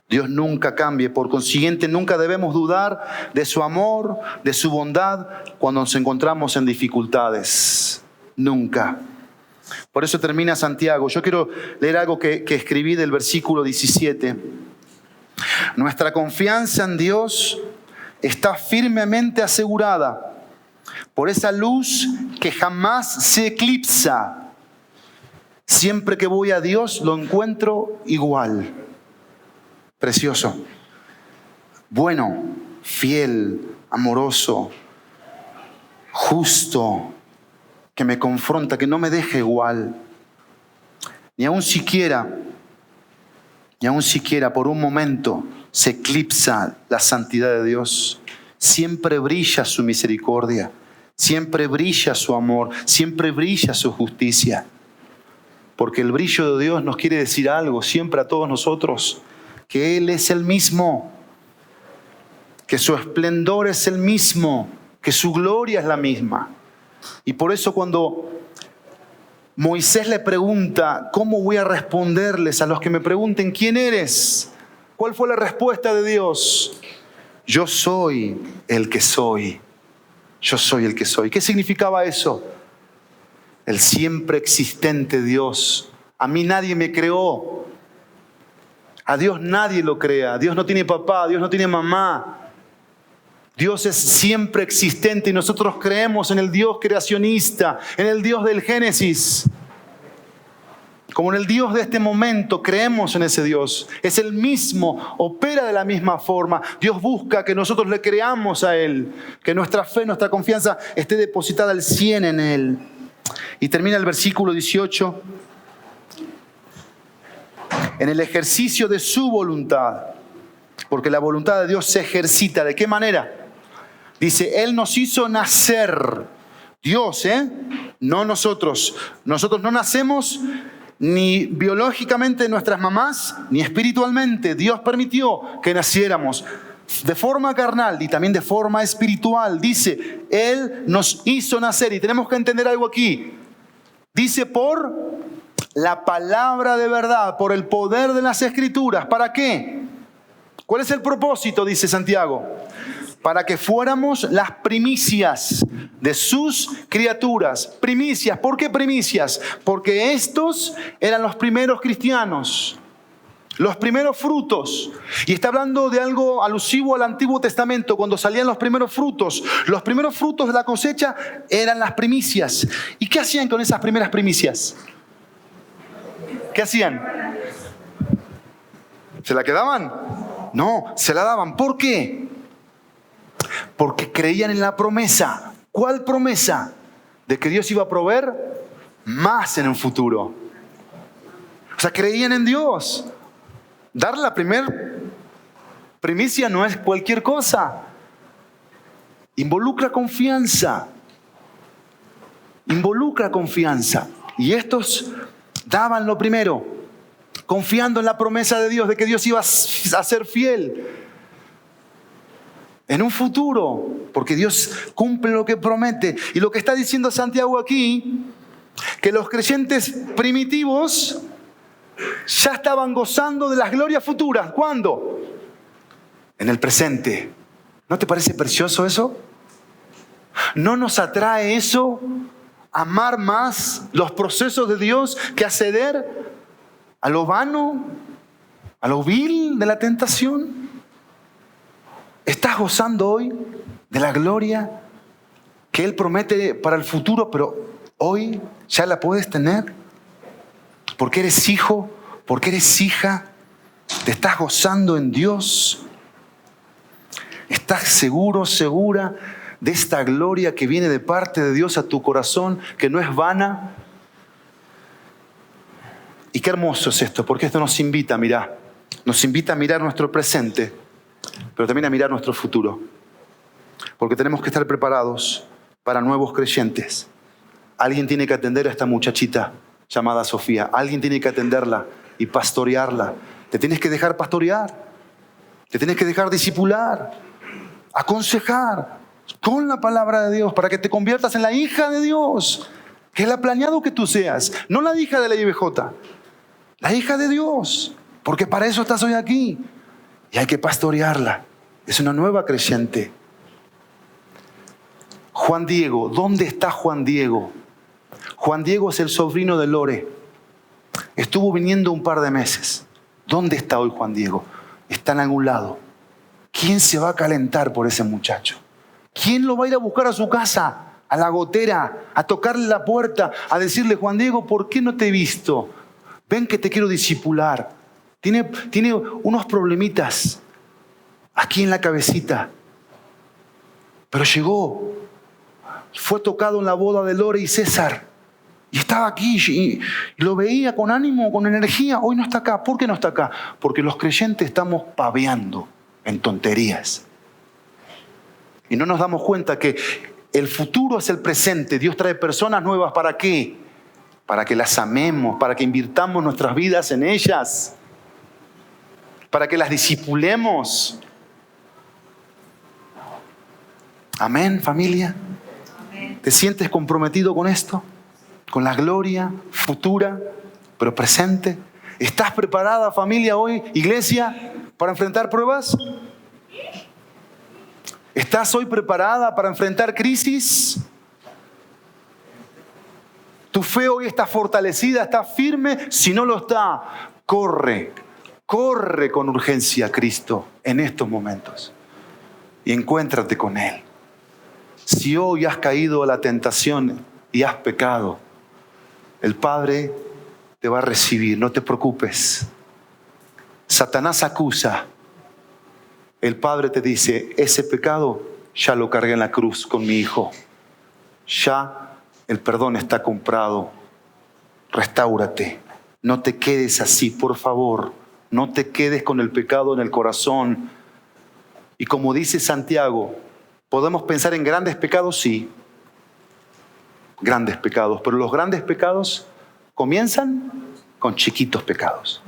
A: Dios nunca cambia. Por consiguiente, nunca debemos dudar de su amor, de su bondad, cuando nos encontramos en dificultades. Nunca. Por eso termina Santiago. Yo quiero leer algo que escribí del versículo 17. Nuestra confianza en Dios está firmemente asegurada por esa luz que jamás se eclipsa. Siempre que voy a Dios lo encuentro igual. Precioso. Bueno, fiel, amoroso, justo, que me confronta, que no me deja igual. Ni aun siquiera por un momento se eclipsa la santidad de Dios. Siempre brilla su misericordia, siempre brilla su amor, siempre brilla su justicia. Porque el brillo de Dios nos quiere decir algo siempre a todos nosotros, que Él es el mismo, que su esplendor es el mismo, que su gloria es la misma. Y por eso cuando Moisés le pregunta, ¿cómo voy a responderles a los que me pregunten quién eres? ¿Cuál fue la respuesta de Dios? Yo soy el que soy. Yo soy el que soy. ¿Qué significaba eso? El siempre existente Dios. A mí nadie me creó. A Dios nadie lo crea. Dios no tiene papá, Dios no tiene mamá. Dios es siempre existente y nosotros creemos en el Dios creacionista, en el Dios del Génesis. Como en el Dios de este momento, creemos en ese Dios. Es el mismo, opera de la misma forma. Dios busca que nosotros le creamos a Él, que nuestra fe, nuestra confianza esté depositada al 100 en Él. Y termina el versículo 18. En el ejercicio de su voluntad, porque la voluntad de Dios se ejercita. ¿De qué manera? Dice, Él nos hizo nacer. Dios, no nosotros. Nosotros no nacemos ni biológicamente de nuestras mamás, ni espiritualmente. Dios permitió que naciéramos de forma carnal y también de forma espiritual. Dice, Él nos hizo nacer. Y tenemos que entender algo aquí. Dice, por la palabra de verdad, por el poder de las Escrituras. ¿Para qué? ¿Cuál es el propósito? Dice Santiago. Para que fuéramos las primicias de sus criaturas. Primicias. ¿Por qué primicias? Porque estos eran los primeros cristianos. Los primeros frutos. Y está hablando de algo alusivo al Antiguo Testamento, cuando salían los primeros frutos. Los primeros frutos de la cosecha eran las primicias. ¿Y qué hacían con esas primeras primicias? ¿Qué hacían? ¿Se la quedaban? No, se la daban. ¿Por qué? Porque creían en la promesa. ¿Cuál promesa? De que Dios iba a proveer más en un futuro. O sea, creían en Dios. Dar la primicia no es cualquier cosa. Involucra confianza. Involucra confianza. Y estos daban lo primero, confiando en la promesa de Dios, de que Dios iba a ser fiel en un futuro, porque Dios cumple lo que promete. Y lo que está diciendo Santiago aquí, que los creyentes primitivos ya estaban gozando de las glorias futuras. ¿Cuándo? En el presente. ¿No te parece precioso eso? ¿No nos atrae eso? Amar más los procesos de Dios que acceder a lo vano, a lo vil de la tentación. ¿Estás gozando hoy de la gloria que Él promete para el futuro, pero hoy ya la puedes tener? Porque eres hijo, porque eres hija, te estás gozando en Dios. ¿Estás seguro, segura de esta gloria que viene de parte de Dios a tu corazón, que no es vana? Y qué hermoso es esto, porque esto nos invita a mirar. Nos invita a mirar nuestro presente, pero también a mirar nuestro futuro. Porque tenemos que estar preparados para nuevos creyentes. Alguien tiene que atender a esta muchachita llamada Sofía. Alguien tiene que atenderla y pastorearla. Te tienes que dejar pastorear. Te tienes que dejar discipular, aconsejar con la palabra de Dios para que te conviertas en la hija de Dios, que Él ha planeado que tú seas. No la hija de la IBJ, la hija de Dios, porque para eso estás hoy aquí. y hay que pastorearla. Es una nueva creyente. Juan Diego, ¿dónde está Juan Diego? Juan Diego es el sobrino de Lore. Estuvo viniendo un par de meses. ¿Dónde está hoy Juan Diego? Está en algún lado. ¿Quién se va a calentar por ese muchacho? ¿Quién lo va a ir a buscar a su casa, a la gotera, a tocarle la puerta, a decirle, Juan Diego, ¿por qué no te he visto? Ven que te quiero discipular. Tiene unos problemitas aquí en la cabecita. Pero llegó. Fue tocado en la boda de Lore y César. Y estaba aquí y lo veía con ánimo, con energía. Hoy no está acá. ¿Por qué no está acá? Porque los creyentes estamos paveando en tonterías. Y no nos damos cuenta que el futuro es el presente. Dios trae personas nuevas. ¿Para qué? Para que las amemos, para que invirtamos nuestras vidas en ellas, para que las discipulemos. Amén, familia. ¿Te sientes comprometido con esto? ¿Con la gloria futura, pero presente? ¿Estás preparada, familia, hoy, iglesia, para enfrentar pruebas? ¿Estás hoy preparada para enfrentar crisis? ¿Tu fe hoy está fortalecida, está firme? Si no lo está, corre con urgencia a Cristo en estos momentos y encuéntrate con Él. Si hoy has caído a la tentación y has pecado, el Padre te va a recibir, no te preocupes. Satanás acusa. El Padre te dice, ese pecado ya lo cargué en la cruz con mi Hijo. Ya el perdón está comprado. Restáurate. No te quedes así, por favor. No te quedes con el pecado en el corazón. Y como dice Santiago, ¿podemos pensar en grandes pecados? Sí. Grandes pecados. Pero los grandes pecados comienzan con chiquitos pecados.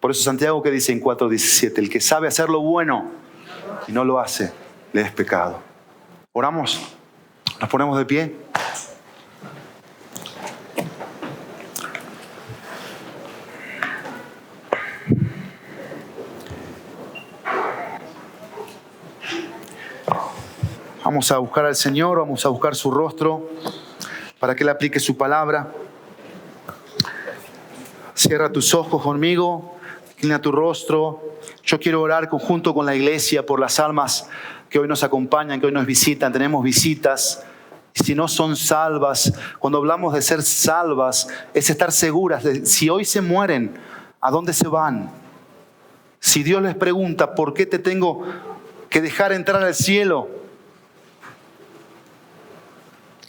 A: Por eso Santiago que dice en 4:17, el que sabe hacer lo bueno y no lo hace, le es pecado. Oramos. Nos ponemos de pie. Vamos a buscar al Señor, vamos a buscar su rostro para que Él aplique su palabra. Cierra tus ojos conmigo, inclina tu rostro. Yo quiero orar junto con la iglesia por las almas que hoy nos acompañan, que hoy nos visitan. Tenemos visitas. Si no son salvas, cuando hablamos de ser salvas, es estar seguras de si hoy se mueren, ¿a dónde se van? Si Dios les pregunta, ¿por qué te tengo que dejar entrar al cielo?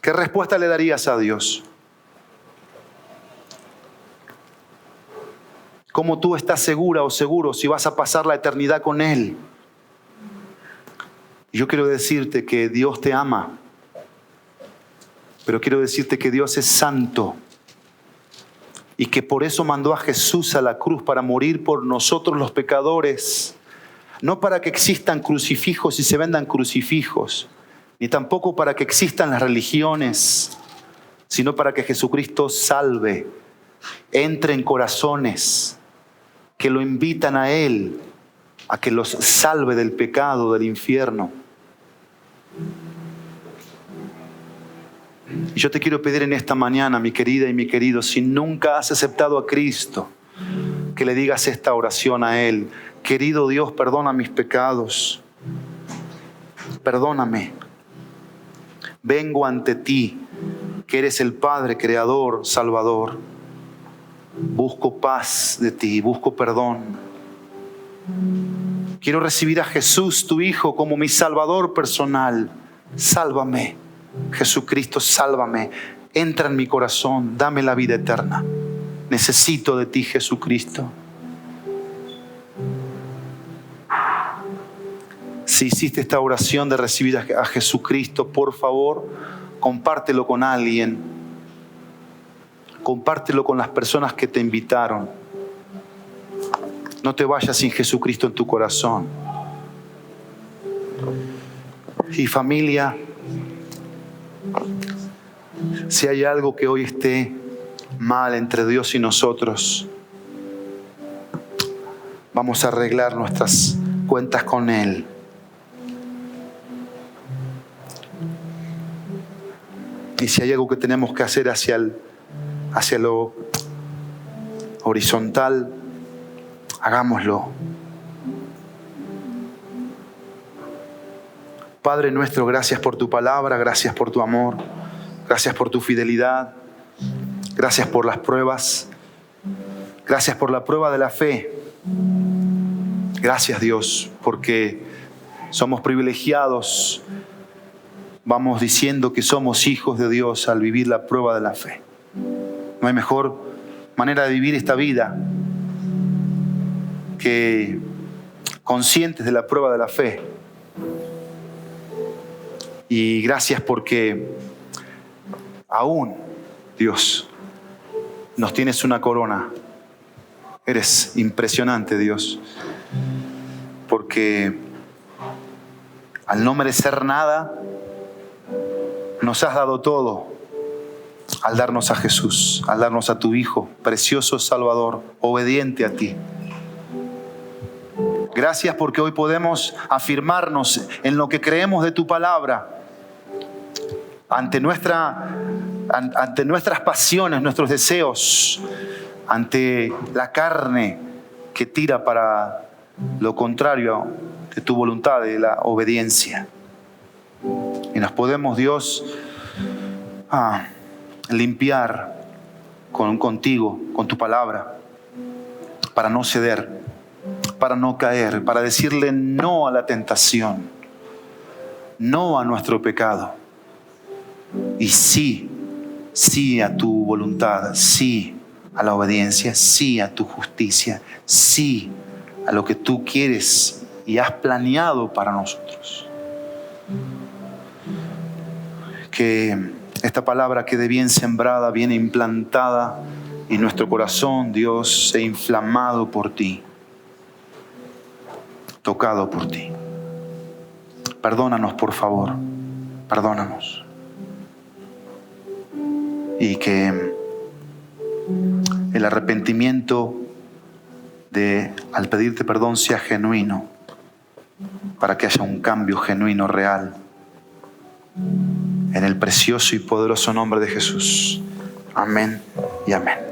A: ¿Qué respuesta le darías a Dios? ¿Cómo tú estás segura o seguro si vas a pasar la eternidad con Él? Yo quiero decirte que Dios te ama, pero quiero decirte que Dios es santo y que por eso mandó a Jesús a la cruz para morir por nosotros los pecadores, no para que existan crucifijos y se vendan crucifijos, ni tampoco para que existan las religiones, sino para que Jesucristo salve, entre en corazones que lo invitan a Él, a que los salve del pecado, del infierno. Y yo te quiero pedir en esta mañana, mi querida y mi querido, si nunca has aceptado a Cristo, que le digas esta oración a Él. Querido Dios, perdona mis pecados. Perdóname. Vengo ante ti, que eres el Padre, Creador, Salvador. Busco paz de ti, busco perdón. Quiero recibir a Jesús, tu Hijo, como mi Salvador personal. Sálvame, Jesucristo, sálvame. Entra en mi corazón, dame la vida eterna. Necesito de ti, Jesucristo. Si hiciste esta oración de recibir a Jesucristo, por favor, compártelo con alguien. Compártelo con las personas que te invitaron. No te vayas sin Jesucristo en tu corazón. Y familia, si hay algo que hoy esté mal entre Dios y nosotros, vamos a arreglar nuestras cuentas con Él. Y si hay algo que tenemos que hacer hacia lo horizontal, hagámoslo. Padre nuestro, gracias por tu palabra, gracias por tu amor, gracias por tu fidelidad, gracias por las pruebas, gracias por la prueba de la fe. Gracias, Dios, porque somos privilegiados. Vamos diciendo que somos hijos de Dios al vivir la prueba de la fe. No hay mejor manera de vivir esta vida que conscientes de la prueba de la fe. Y gracias porque aún, Dios, nos tienes una corona. Eres impresionante, Dios, porque al no merecer nada, nos has dado todo al darnos a Jesús, al darnos a tu Hijo, precioso Salvador, obediente a ti. Gracias porque hoy podemos afirmarnos en lo que creemos de tu palabra, ante nuestras pasiones, nuestros deseos, ante la carne que tira para lo contrario de tu voluntad, de la obediencia. Y nos podemos, Dios, limpiar contigo, con tu palabra, para no ceder, para no caer, para decirle no a la tentación, no a nuestro pecado. Y sí a tu voluntad, sí a la obediencia, sí a tu justicia, sí a lo que tú quieres y has planeado para nosotros. Que esta palabra quede bien sembrada, bien implantada en nuestro corazón, Dios, sea inflamado por ti, tocado por ti. Perdónanos, por favor, perdónanos. Y que el arrepentimiento al pedirte perdón sea genuino, para que haya un cambio genuino, real. En el precioso y poderoso nombre de Jesús. Amén y amén.